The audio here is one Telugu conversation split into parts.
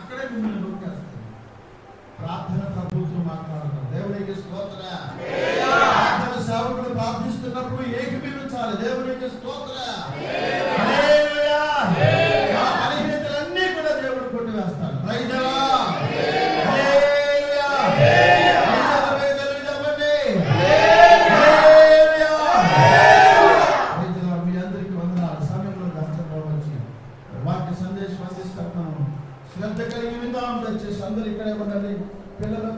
అక్కడే మిమ్మల్ని నొక్కేస్తారు. ప్రార్థన ప్రభుత్వం మాట్లాడతారు. దేవునికి స్తోత్ర. ప్రార్థన సేవకుడు ప్రార్థిస్తున్నప్పుడు ఏకీభవించాలి. దేవునికి స్తోత్ర. హల్లెలూయా. మా బలహీనతలన్నీ కూడా దేవుడు కొట్టివేస్తాడు. Praise the Lord. హల్లెలూయా. మీ అందరికీ వందనాలు. సమయంలో దర్శనంలో వచ్చి వాక్య సందేశం అందిస్తున్నాను. శ్రద్ధ కలిగి విందాం. దయచేసి అందరూ ఇక్కడే ఉండండి. పిల్లలు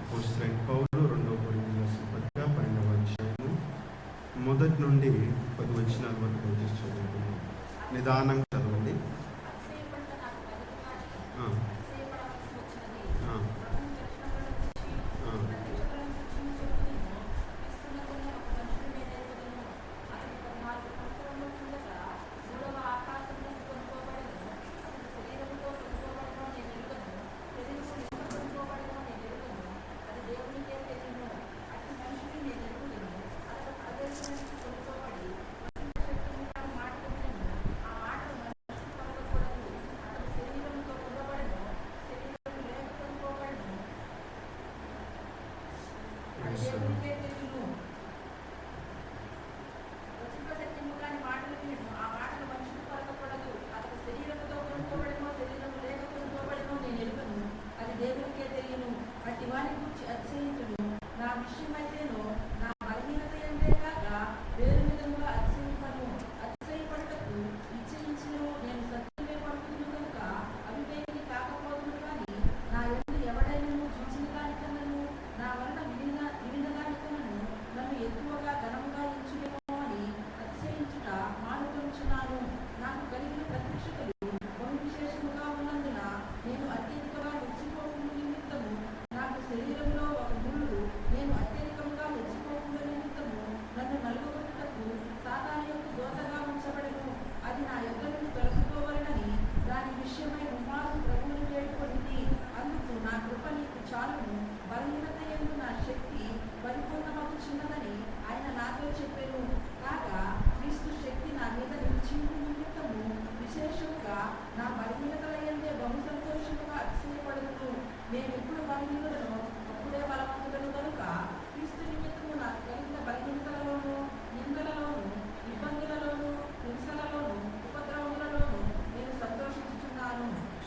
అపోస్తలుడైన పౌలు 2 కొరింథీయుల పత్రిక 12వ అధ్యాయం 1 నుండి 10 వచనాల వరకు చదువుకుందాం. నిదానంగా చదవండి.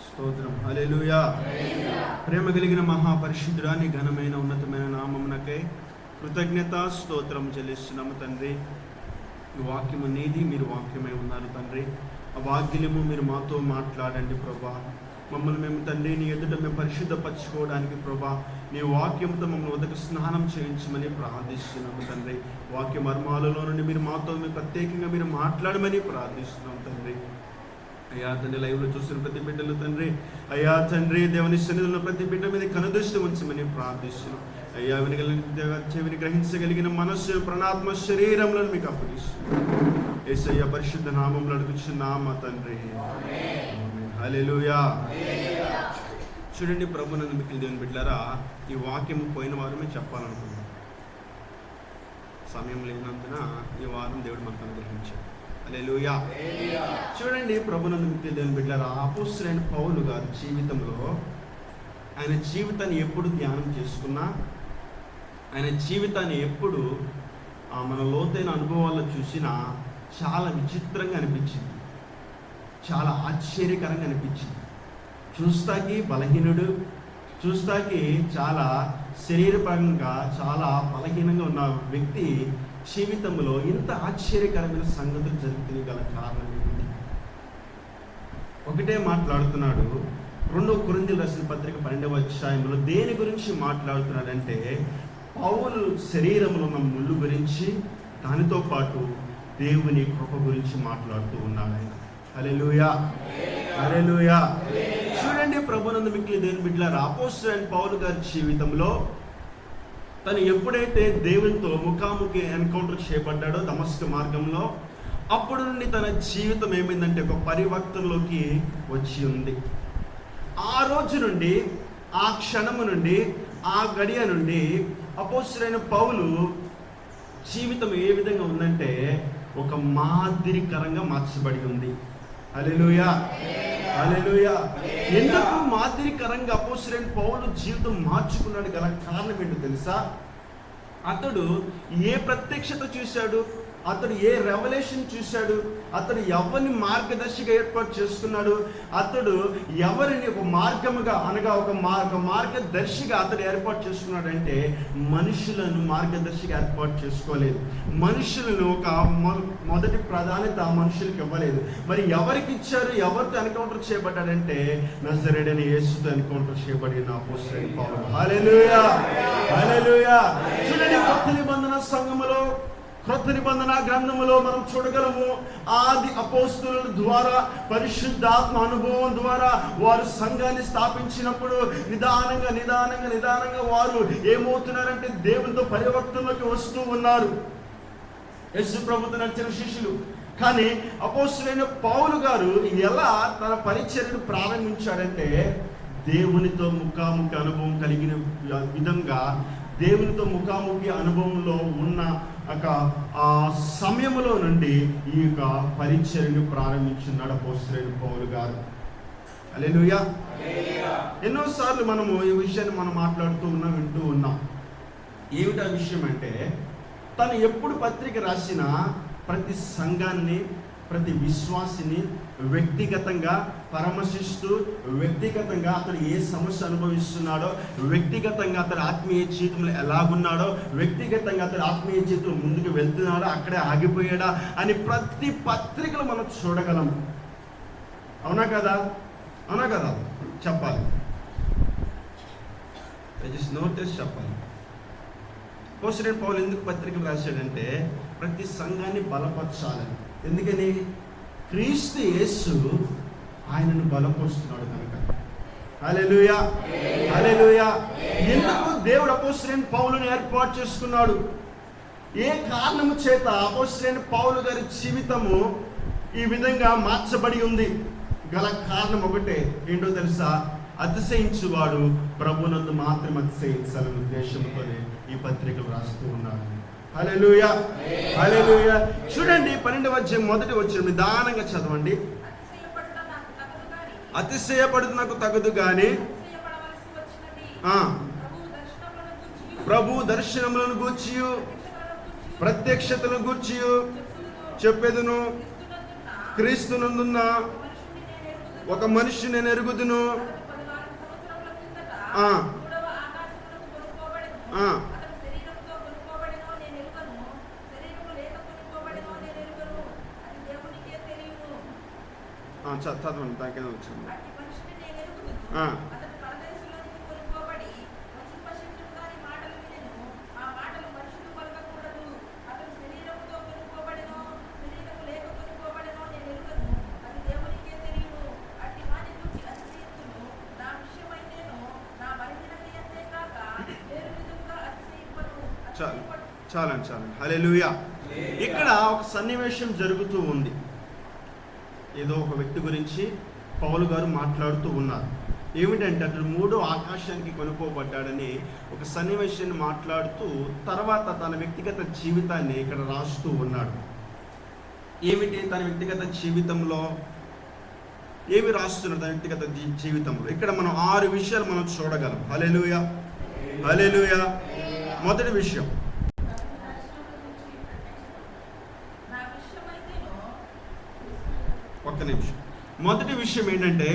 స్తోత్రం. హల్లెలూయా. ప్రేమ కలిగిన మహాపరిశుద్ధుడా, నీ ఘనమైన ఉన్నతమైన నామమునకై కృతజ్ఞత స్తోత్రం చెల్లిస్తున్నాము తండ్రి. ఈ వాక్యము నీది, మీరు వాక్యమై ఉన్నారు తండ్రి. ఆ వాక్యము మీరు మాతో మాట్లాడండి ప్రభా. మమ్మల్ని మేము తండ్రి నీ ఎదుట మేము పరిశుద్ధపరచుకోవడానికి ప్రభా నీ వాక్యంతో మమ్మల్ని ఉదక స్నానం చేయించమని ప్రార్థిస్తున్నాము తండ్రి. వాక్య మర్మాలలో నుండి మీరు మాతో ప్రత్యేకంగా మీరు మాట్లాడమని ప్రార్థిస్తున్నాం తండ్రి. అయ్యా తండ్రి, లైవ్లో చూస్తున్న ప్రతి బిడ్డలు తండ్రి, అయ్యా తండ్రి దేవుని సన్నిధిలో ప్రతి బిడ్డ మీద కనుదృష్టి ఉంచమని ప్రార్థిస్తున్నాం. అయ్యా చెవిని గ్రహించగలిగిన మనస్సు ప్రణాత్మ శరీరంలో మీకు అప్పగిస్తున్నాం. యేసయ్య పరిశుద్ధ నామములో అడుగుచున్నాము తండ్రి. హల్లెలూయా. చూడండి, ప్రభునందు మిక్కిలి దేవుని బిడ్డలారా, ఈ వాక్యం పోయిన వారమే చెప్పాలనుకున్నాం. సమయం లేనందున ఈ వారం దేవుడు మనకు అనుగ్రహించాడు. హల్లెలూయా. చూడండి, ప్రభునందు మిక్కిలి దేవుని బిడ్డలారా, అపోస్తలుడైన పౌలు గారి జీవితంలో ఆయన జీవితాన్ని ఎప్పుడు ధ్యానం చేసుకున్నా, ఆయన జీవితాన్ని ఎప్పుడు మన లోతైన అనుభవాల్లో చూసినా చాలా విచిత్రంగా అనిపించింది, చాలా ఆశ్చర్యకరంగా అనిపించింది. చూస్తాకి బలహీనుడు, చూస్తాకి చాలా శరీరపరంగా చాలా బలహీనంగా ఉన్న వ్యక్తి జీవితంలో ఇంత ఆశ్చర్యకరమైన సంగతులు జరుగుతున్నాయి గల కారణం ఏంటి? ఒకటే మాట్లాడుతున్నాడు. 2 కొరింథీయులకు రాసిన పత్రిక 12వ అధ్యాయంలో దేని గురించి మాట్లాడుతున్నాడంటే పౌలు శరీరంలో ఉన్న ముళ్ళు గురించి, దానితో పాటు దేవుని కృప గురించి మాట్లాడుతూ ఉన్నాడు ఆయన. హల్లెలూయా, హల్లెలూయా. చూడండి, ప్రభునందు మిక్కిలి దేవుని బిడ్డలారా, అపోస్తలుడైన పౌలు గారి జీవితంలో తను ఎప్పుడైతే దేవునితో ముఖాముఖి ఎన్కౌంటర్ చేయబడ్డాడో దమస్కు మార్గంలో, అప్పుడు నుండి తన జీవితం ఏమైందంటే ఒక పరివర్తనలోకి వచ్చి ఉంది. ఆ రోజు నుండి, ఆ క్షణము నుండి, ఆ గడియ నుండి అపోస్తలుడైన పౌలు జీవితం ఏ విధంగా ఉందంటే ఒక మాదిరికరంగా మార్చబడి ఉంది. హల్లెలూయా, హల్లెలూయా. ఎందుకు మాదిరికరంగా అపోస్తలుడైన పౌలు జీవితం మార్చుకున్నాడు గల కారణం ఏంటో తెలుసా? అతడు ఏ ప్రత్యక్షత చూశాడు, అతడు ఏ రెవల్యూషన్ చూశాడు, అతడు ఎవరిని మార్గదర్శిగా ఏర్పాటు చేసుకున్నాడు, అతడు ఎవరిని ఒక మార్గముగా అనగా ఒక మార్గదర్శిగా అతడు ఏర్పాటు చేసుకున్నాడంటే మనుషులను మార్గదర్శిగా ఏర్పాటు చేసుకోలేదు. మనుషులను ఒక మొదటి ప్రాధాన్యత మనుషులకు ఇవ్వలేదు. మరి ఎవరికి ఇచ్చారు? ఎవరితో ఎన్కౌంటర్ చేయబడ్డాడంటే నజరేయుడైన యేసుతో ఎన్కౌంటర్ చేయబడిన అపోస్తలుడైన పౌలు. హల్లెలూయా, హల్లెలూయా. చూడండి, కొత్త నిబంధన సంఘములో, కొత్త నిబంధన గ్రంథములో మనం చూడగలము. ఆది అపోస్తలుల ద్వారా, పరిశుద్ధాత్మ అనుభవం ద్వారా వారు సంఘాన్ని స్థాపించినప్పుడు నిదానంగా వారు ఏమవుతున్నారంటే దేవునితో పరివర్తనలోకి వస్తూ ఉన్నారు. యేసు ప్రభుతో నడిచిన శిష్యులు. కానీ అపోస్తలుడైన పౌలు గారు ఎలా తన పరిచర్యను ప్రారంభించాడంటే దేవునితో ముఖాముఖి అనుభవం కలిగిన విధంగా, దేవునితో ముఖాముఖి అనుభవంలో ఉన్న ఆ సమయంలో నుండి ఈ యొక్క పరిచర్యను ప్రారంభించున్నాడు అపోస్తలుడైన పౌలు గారు. హల్లెలూయా. ఎన్నోసార్లు మనము ఈ విషయాన్ని మాట్లాడుతూ ఉన్నాం, వింటూ ఉన్నాం. ఏమిటా విషయం అంటే, తను ఎప్పుడు పత్రిక రాసినా ప్రతి సంఘాన్ని, ప్రతి విశ్వాసిని వ్యక్తిగతంగా పరామర్శిస్తూ, వ్యక్తిగతంగా అతడు ఏ సమస్య అనుభవిస్తున్నాడో, వ్యక్తిగతంగా అతడు ఆత్మీయ జీవితంలో ఎలాగున్నాడో, వ్యక్తిగతంగా అతడు ఆత్మీయ జీవితంలో ముందుకు వెళ్తున్నాడో, అక్కడే ఆగిపోయాడా అని ప్రతి పత్రికలు మనం చూడగలము. అవునా కదా? అవునా కదా? చెప్పాలి, నోటీస్ చెప్పాలి. అపోస్తలుడైన పౌలు ఎందుకు పత్రికలు రాశాడంటే ప్రతి సంఘాన్ని బలపరచాలని. ఎందుకని? క్రీస్తు యేసు ఆయనను బలపరుస్తున్నాడు కనుక. హల్లెలూయా, హల్లెలూయా. ఎందుకు దేవుడు అపోస్తలుడైన పౌలుని ఏర్పాటు చేసుకున్నాడు? ఏ కారణము చేత అపోస్తలుడైన పౌలు గారి జీవితము ఈ విధంగా మార్చబడి ఉంది గల కారణం ఒకటే. ఏంటో తెలుసా? అతిశయించువాడు ప్రభునందు మాత్రం అతిశయించాలనే ఉద్దేశంతోనే ఈ పత్రికలు రాస్తూ ఉన్నాడు. హల్లెలూయా, హల్లెలూయా. చూడండి, 12వ అధ్యాయం మొదటి వచనం నిదానంగా చదవండి. అతిశయపడుట నాకు తగదు గాని ప్రభు దర్శనములను గూర్చి, ప్రత్యక్షతలను గూర్చి చెప్పేదును. క్రీస్తునందున్న ఒక మనిషి నేను ఎరుగుదును. చదవండి, దానికైనా వచ్చింది. చాలండి. హల్లెలూయా. ఇక్కడ ఒక సన్నివేశం జరుగుతూ ఉంది. ఏదో ఒక వ్యక్తి గురించి పౌలు గారు మాట్లాడుతూ ఉన్నారు. ఏమిటంటే అతడు మూడో ఆకాశానికి కొనుక్కోబడ్డాడని ఒక సన్నివేశాన్ని మాట్లాడుతూ తర్వాత తన వ్యక్తిగత జీవితాన్ని ఇక్కడ రాస్తూ ఉన్నాడు. ఏమిటి తన వ్యక్తిగత జీవితంలో ఏమి రాస్తున్నాడు? తన వ్యక్తిగత జీవితంలో ఇక్కడ మనం 6 విషయాలు మనం చూడగలం. హల్లెలూయా, హల్లెలూయా. మొదటి విషయం, ఒక్క నిమిషం. మొదటి విషయం ఏంటంటే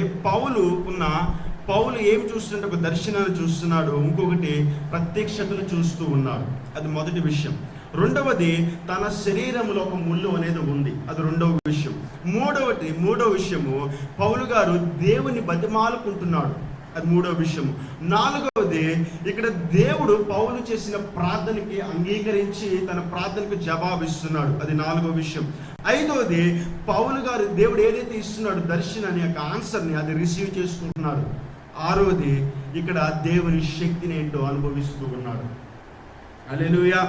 పౌలు ఏం చూస్తుంటే ఒక దర్శనాన్ని చూస్తున్నాడు, ఇంకొకటి ప్రత్యక్షతలు చూస్తూ ఉన్నాడు. అది మొదటి విషయం. రెండవది, తన శరీరంలో ఒక ముళ్ళు అనేది ఉంది. అది రెండవ విషయం. మూడవ విషయము, పౌలు గారు దేవుని బతిమాలుకుంటున్నాడు. అది మూడవ విషయము. నాలుగవది, ఇక్కడ దేవుడు పౌలు చేసిన ప్రార్థనకి అంగీకరించి తన ప్రార్థనకు జవాబిస్తున్నాడు. అది నాలుగవ విషయం. ఐదవది, పౌలు గారు దేవుడు ఏదైతే ఇస్తున్నాడు దర్శనాన్ని యొక్క ఆన్సర్ని అది రిసీవ్ చేసుకుంటున్నాడు. ఆరవది, ఇక్కడ దేవుని శక్తిని ఏంటో అనుభవిస్తూ ఉన్నాడు. హల్లెలూయా,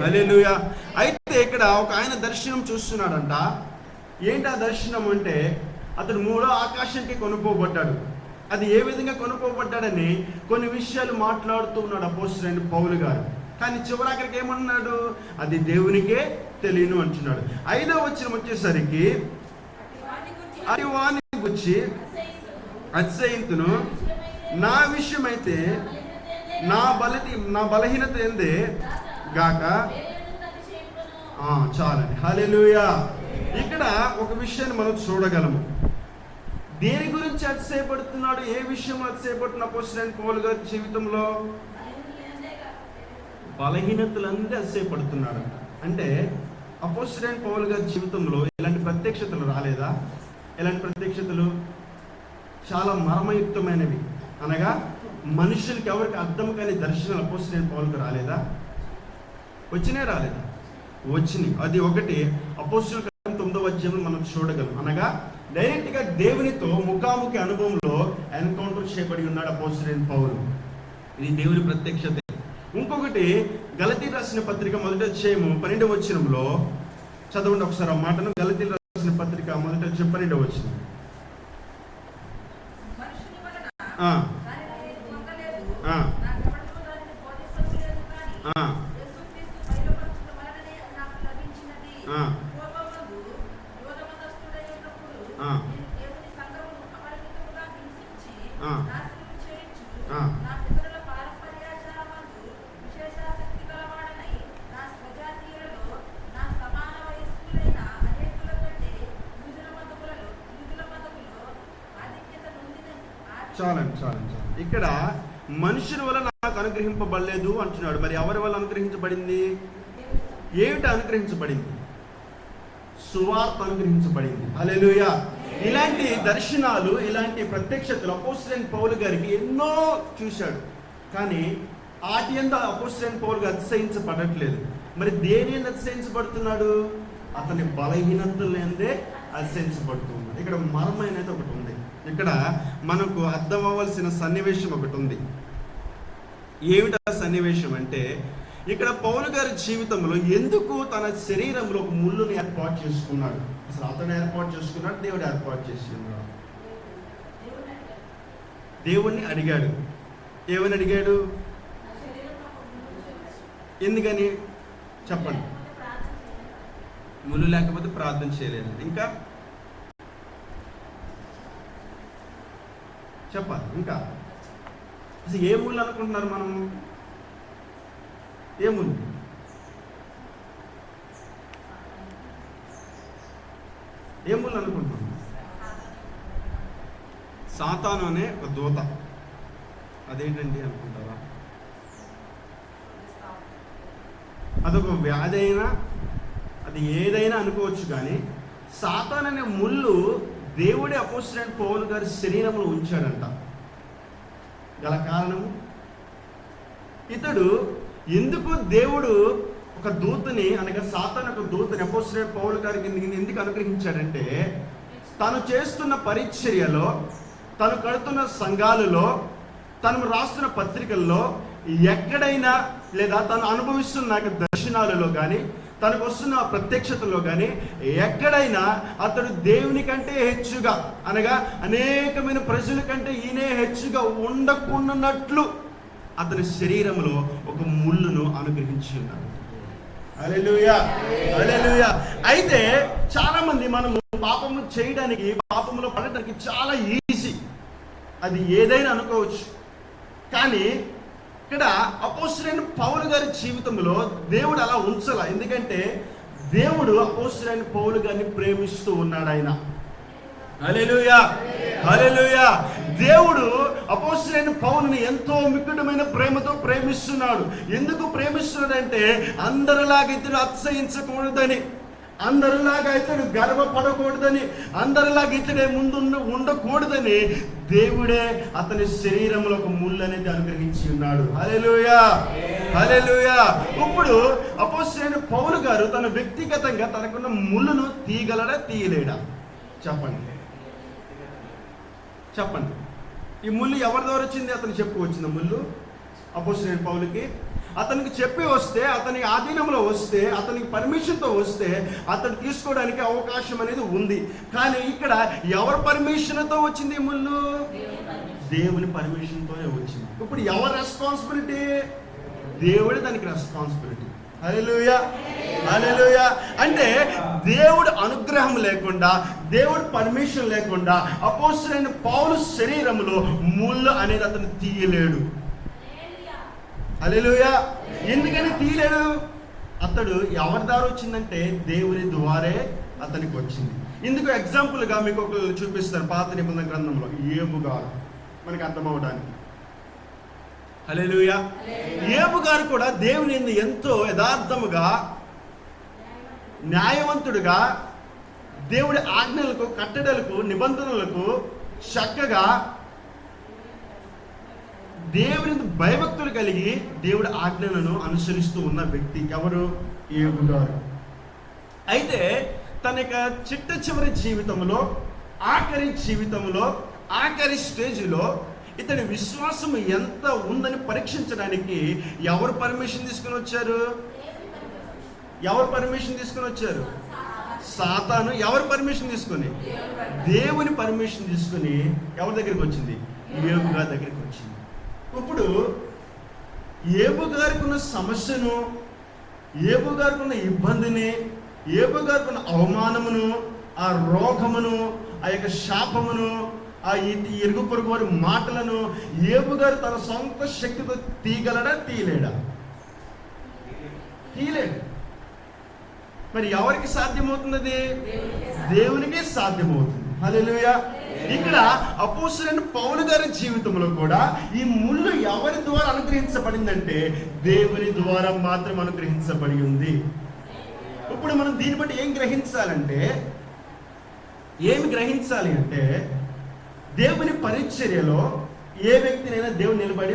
హల్లెలూయా. అయితే ఇక్కడ ఒక ఆయన దర్శనం చూస్తున్నాడంట. ఏంటి ఆ దర్శనం అంటే, అతడు మూడో ఆకాశానికి కొనుక్కోబడ్డాడు. అది ఏ విధంగా కొనుక్కోబడ్డాడని కొన్ని విషయాలు మాట్లాడుతూ ఉన్నాడు అపోస్తలుడైన పౌలు గారు. కానీ చివరాఖరికి ఏమన్నాడు? అది దేవునికే తెలియను అంటున్నాడు. 5వ వచనం వచ్చేసరికి, అటు వాని గురించి అతిశయింతును, నా విషయమైతే నా బలహీనత ఏందే గాక. చాలండి. హల్లెలూయా. ఇక్కడ ఒక విషయాన్ని మనం చూడగలము. దేని గురించి అతిశయపడుతున్నాడు? ఏ విషయం అతిశయపడుతున్న అపోస్తలుడైన పౌలు గారి జీవితంలో? బలహీనతలందే అతిశయపడుతున్నాడు. అంటే అపోస్తలుడైన పౌలు గారి జీవితంలో ఇలాంటి ప్రత్యక్షతలు రాలేదా? ఇలాంటి ప్రత్యక్షతలు చాలా మర్మయుక్తమైనవి, అనగా మనుషులకి ఎవరికి అర్థం కాని దర్శనాలు అపోస్తలుడైన పౌలుకు రాలేదా? రాలేదా? వచ్చినాయి. అది ఒకటి అపోస్తలుల కార్యం 9వ అధ్యాయంలో మనం చూడగలం. అనగా డైరెక్ట్గా దేవునితో ముఖాముఖి అనుభవంలో ఎన్కౌంటర్ చేయబడి ఉన్నాడు అపోస్తలుడైన పౌలు. ఇది దేవుని ప్రత్యక్షత. ఇంకొకటి, గలతీయులకు రాసిన పత్రిక 1వ అధ్యాయము 12వ వచనంలో చదవండి ఒకసారి ఆ మాటను. గలతీయులకు రాసిన పత్రిక 1వ అధ్యాయం 12వ వచనం. చాలండి. ఇక్కడ మనుషుల వల్ల నాకు అనుగ్రహింపబడలేదు అంటున్నాడు. మరి ఎవరి వల్ల అనుగ్రహించబడింది? ఏమిటి అనుగ్రహించబడింది? సువార్త అనుగ్రహించబడింది. హల్లెలూయా. ఇలాంటి దర్శనాలు, ఇలాంటి ప్రత్యక్షతలు అపోస్తలుడైన పౌలు గారికి ఎన్నో చూశాడు. కానీ ఆటి యందు అపోస్తలుడైన పౌలు గారు అతిశయించబడట్లేదు. మరి దేని యందు అతిశయించబడుతున్నాడు? అతని బలహీనతలందే అతిశయించబడుతున్నాడు. ఇక్కడ మర్మైనది ఒకటి ఉంది. ఇక్కడ మనకు అర్థం అవ్వాల్సిన సన్నివేశం ఒకటి ఉంది. ఏమిటా సన్నివేశం అంటే, ఇక్కడ పౌలు గారి జీవితంలో ఎందుకు తన శరీరంలో ఒక ముళ్ళుని ఏర్పాటు చేసుకున్నాడు? అసలు అతను ఏర్పాటు చేసుకున్నాడు, దేవుడు ఏర్పాటు చేసుకున్నాడు. దేవుణ్ణి అడిగాడు. ఏమని అడిగాడు? ఎందుకని చెప్పండి. ముళ్ళు లేకపోతే ప్రార్థన చేయలేదు. ఇంకా చెప్పాలి. ఇంకా అసలు ఏ ముళ్ళు అనుకుంటున్నారు మనం? ఏ ముళ్ళు? ఏ ముళ్ళు అనుకుంటున్నాం? సాతాను అనే ఒక దూత. అదేంటండి అనుకుంటారా? అదొక వ్యాధి అయినా, అది ఏదైనా అనుకోవచ్చు. కానీ సాతాను అనే ముళ్ళు దేవుడే అపోస్తలుడైన పౌలు గారి శరీరంలో ఉంచాడంట. గల కారణము, ఇతడు ఎందుకు దేవుడు ఒక దూతని, అనగా సాతాను ఒక దూతని అపోస్తలుడైన పౌలు గారికి ఎందుకు అనుగ్రహించాడంటే, తను చేస్తున్న పరిచర్యలో, తను కడుతున్న సంఘాలలో, తను రాస్తున్న పత్రికల్లో ఎక్కడైనా, లేదా తను అనుభవిస్తున్న దర్శనాలలో కానీ, తనకు వస్తున్న ప్రత్యక్షతలో కానీ ఎక్కడైనా అతడు దేవుని కంటే హెచ్చుగా, అనగా అనేకమైన ప్రజల కంటే ఈయనే హెచ్చుగా ఉండకున్నట్లు అతని శరీరంలో ఒక ముళ్ళును అనుగ్రహించి ఉన్నాడు. హల్లెలూయా, హల్లెలూయా. అయితే చాలా మంది మనము పాపము చేయడానికి, పాపములో పడటానికి చాలా ఈజీ, అది ఏదైనా అనుకోవచ్చు. కానీ ఇక్కడ అపోస్తలుడైన పౌలు గారి జీవితంలో దేవుడు అలా ఉంచాల. ఎందుకంటే దేవుడు అపోస్తలుడైన పౌలు గారిని ప్రేమిస్తూ ఉన్నాడు. ఆయన హల్లెలూయా, హల్లెలూయా. దేవుడు అపోస్తలుడైన పౌలుని ఎంతో మిక్కుటమైన ప్రేమతో ప్రేమిస్తున్నాడు. ఎందుకు ప్రేమిస్తున్నాడంటే అందరిలాగా ఇతడు అతిశయించకూడదని, అందరిలాగా ఇతడు గర్వపడకూడదని, అందరిలాగా ఇతడే ముందు ఉండకూడదని దేవుడే అతని శరీరంలో ఒక ముళ్ళు అనేది అనుగ్రహించి ఉన్నాడు. హల్లెలూయా, హల్లెలూయా. ఇప్పుడు అపోస్తలుడైన పౌలు గారు తన వ్యక్తిగతంగా తనకున్న ముళ్ళును తీయగలడా, తీయలేడా? చెప్పండి. ఈ ముళ్ళు ఎవరి ద్వారా వచ్చింది? అతను చెప్పి వచ్చింది ముళ్ళు అపోస్తలుడైన పౌలుకి. అతనికి చెప్పి వస్తే, అతని ఆధీనంలో వస్తే, అతనికి పర్మిషన్తో వస్తే అతను తీసుకోవడానికి అవకాశం అనేది ఉంది. కానీ ఇక్కడ ఎవరి పర్మిషన్తో వచ్చింది ఈ ముళ్ళు? దేవుని పర్మిషన్తోనే వచ్చింది. ఇప్పుడు ఎవరి రెస్పాన్సిబిలిటీ? దేవుడి దానికి రెస్పాన్సిబిలిటీ. హల్లెలూయా, హల్లెలూయా. అంటే దేవుడు అనుగ్రహం లేకుండా, దేవుడు పర్మిషన్ లేకుండా అపోస్తలుడైన పౌలు శరీరంలో ముళ్ళు అనేది అతను తీయలేడు. హల్లెలూయా. ఎందుకని తీయలేడు? అతడు ఎవరి ద్వారా వచ్చిందంటే దేవుని ద్వారే అతనికి వచ్చింది. ఇందుకు ఎగ్జాంపుల్గా మీకు ఒక చూపిస్తాను. పాత నిబంధన గ్రంథంలో యోబు గారు, మనకి అర్థమవడానికి. హల్లెలూయా. యోబు గారు కూడా దేవుని ఎంతో యథార్థముగా, న్యాయవంతుడుగా, దేవుడి ఆజ్ఞలకు, కట్టడలకు, నిబంధనలకు చక్కగా దేవుని భయభక్తులు కలిగి దేవుడి ఆజ్ఞలను అనుసరిస్తూ ఉన్న వ్యక్తి ఎవరు? యోబు గారు. అయితే తన యొక్క చిట్ట చివరి జీవితంలో, ఆఖరి స్టేజ్లో ఇతని విశ్వాసం ఎంత ఉందని పరీక్షించడానికి ఎవరు పర్మిషన్ తీసుకుని వచ్చారు? సాతాను. ఎవరు పర్మిషన్ తీసుకొని? దేవుని పర్మిషన్ తీసుకుని ఎవరి దగ్గరికి వచ్చింది? యోబు గారి దగ్గరికి వచ్చింది. ఇప్పుడు యోబు గారికి ఉన్న సమస్యను, యోబు గారికి ఉన్న ఇబ్బందిని, యోబు గారికి ఉన్న అవమానమును, ఆ రోగమును, ఆ యొక్క శాపమును, ఆ ఇరుగు పొరుగు వారి మాటలను యోబు గారు తన సొంత శక్తితో తీయగలడా, తీయలేడా? తీయలేడు. మరి ఎవరికి సాధ్యమవుతున్నది? దేవునికే సాధ్యమవుతుంది. హల్లెలూయా. ఇక్కడ అపోస్తలుడైన పౌలు గారి జీవితంలో కూడా ఈ ముళ్ళు ఎవరి ద్వారా అనుగ్రహించబడిందంటే దేవుని ద్వారా మాత్రం అనుగ్రహించబడి ఉంది. ఇప్పుడు మనం దీన్ని బట్టి ఏం గ్రహించాలి అంటే దేవుని పరిచర్యలో ఏ వ్యక్తినైనా దేవుడు నిలబడి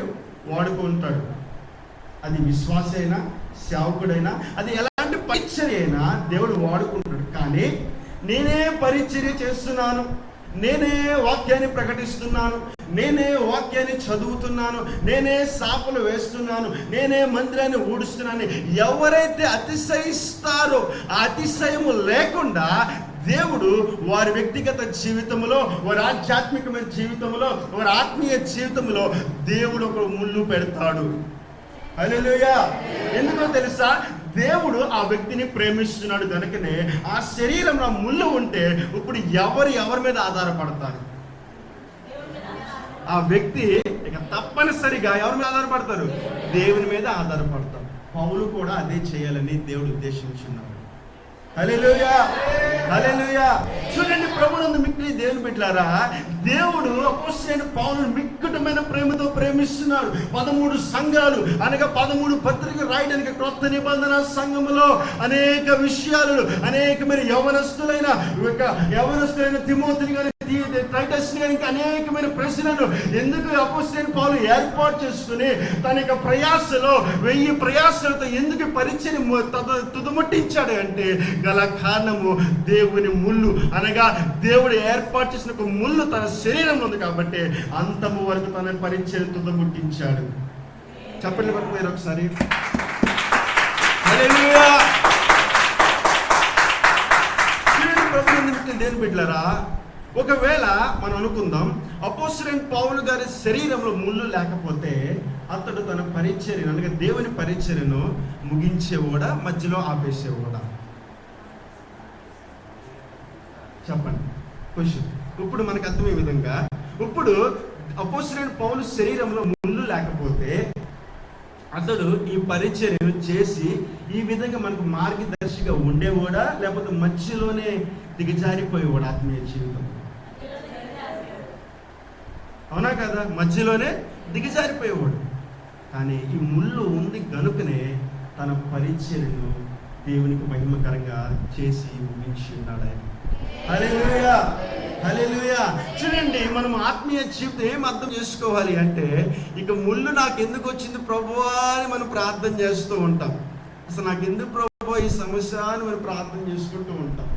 వాడుకుంటాడు. అది విశ్వాస అయినా, సేవకుడైనా, అది ఎలాంటి పరిచర్య అయినా దేవుడు వాడుకుంటాడు. కానీ నేనే పరిచర్య చేస్తున్నాను, నేనే వాక్యాన్ని ప్రకటిస్తున్నాను, నేనే వాక్యాన్ని చదువుతున్నాను, నేనే సాపలు వేస్తున్నాను, నేనే మందిరాన్ని ఊడుస్తున్నాను ఎవరైతే అతిశయిస్తారో ఆ అతిశయము లేకుండా దేవుడు వారి వ్యక్తిగత జీవితంలో, వారి ఆధ్యాత్మికమైన జీవితంలో, వారి ఆత్మీయ జీవితంలో దేవుడు ఒక ముళ్ళు పెడతాడు. హల్లెలూయా. ఎందుకో తెలుసా? దేవుడు ఆ వ్యక్తిని ప్రేమిస్తున్నాడు కనుకనే ఆ శరీరంలో ముళ్ళు ఉంటే ఇప్పుడు ఎవరి మీద ఆధారపడతారు? ఆ వ్యక్తి ఇక తప్పనిసరిగా ఎవరి మీద ఆధారపడతారు? దేవుని మీద ఆధారపడతారు. పౌలు కూడా అదే చేయాలని దేవుడు ఉద్దేశించున్నాడు. హల్లెలూయా, హల్లెలూయా. చూడండి, ప్రభువునందు మిక్కిలి దేవుని బిడ్డలారా, దేవుడు అపోస్తలుడైన పౌలును మిక్కుటమైన ప్రేమతో ప్రేమిస్తున్నాడు. 13 సంఘాలు అనగా 13 పత్రికలు రాయడానికి క్రొత్త నిబంధన సంఘములో అనేక విషయాలు, అనేకమైన యవనస్తులైన తిమోతిని కానీ, టైటస్ కానీ, ఇంకా అనేకమైన ప్రశ్నలు ఎందుకు అపోస్తలుడైన పౌలు ఏర్పాటు చేసుకుని తన యొక్క ప్రయాసలో 1000 ప్రయాసలతో ఎందుకు పరిచయం తుదముట్టించాడు అంటే గల కారణము దేవుని ముళ్ళు, అనగా దేవుడు ఏర్పాటు చేసిన ఒక ముళ్ళు తన శరీరంలో ఉంది కాబట్టి అంతము వరకు తన పరిచయం తుదముట్టించాడు. చెప్పండి ఒకసారి. హల్లెలూయా. ఒకవేళ మనం అనుకుందాం, అపోస్తలుడైన పౌలు గారి శరీరంలో ముళ్ళు లేకపోతే అతడు తన పరిచర్యను అనగా దేవుని పరిచర్యను ముగించేవాడా, మధ్యలో ఆపేసేవాడా? చెప్పండి క్వశ్చన్. ఇప్పుడు మనకు అర్థమయ్యే విధంగా, ఇప్పుడు అపోస్తలుడైన పౌలు శరీరంలో ముళ్ళు లేకపోతే అతడు ఈ పరిచర్యను చేసి ఈ విధంగా మనకు మార్గదర్శిగా ఉండేవాడా, లేకపోతే మధ్యలోనే దిగజారిపోయేవాడు ఆత్మీయ జీవితం? అవునా కదా? మధ్యలోనే దిగజారిపోయేవాడు. కానీ ఈ ముళ్ళు ఉంది కనుకనే తన పరిచర్యను దేవునికి మహిమకరంగా చేసి ముగించి ఉన్నాడు ఆయన. హల్లెలూయా, హల్లెలూయా. చూడండి, మనం ఆత్మీయ జీవితం ఏం అర్థం చేసుకోవాలి అంటే, ఇక ముళ్ళు నాకు ఎందుకు వచ్చింది ప్రభువా అని మనం ప్రార్థన చేస్తూ ఉంటాం. అసలు నాకు ఎందుకు ప్రభువా ఈ సమస్య అని మనం ప్రార్థన చేసుకుంటూ ఉంటాం.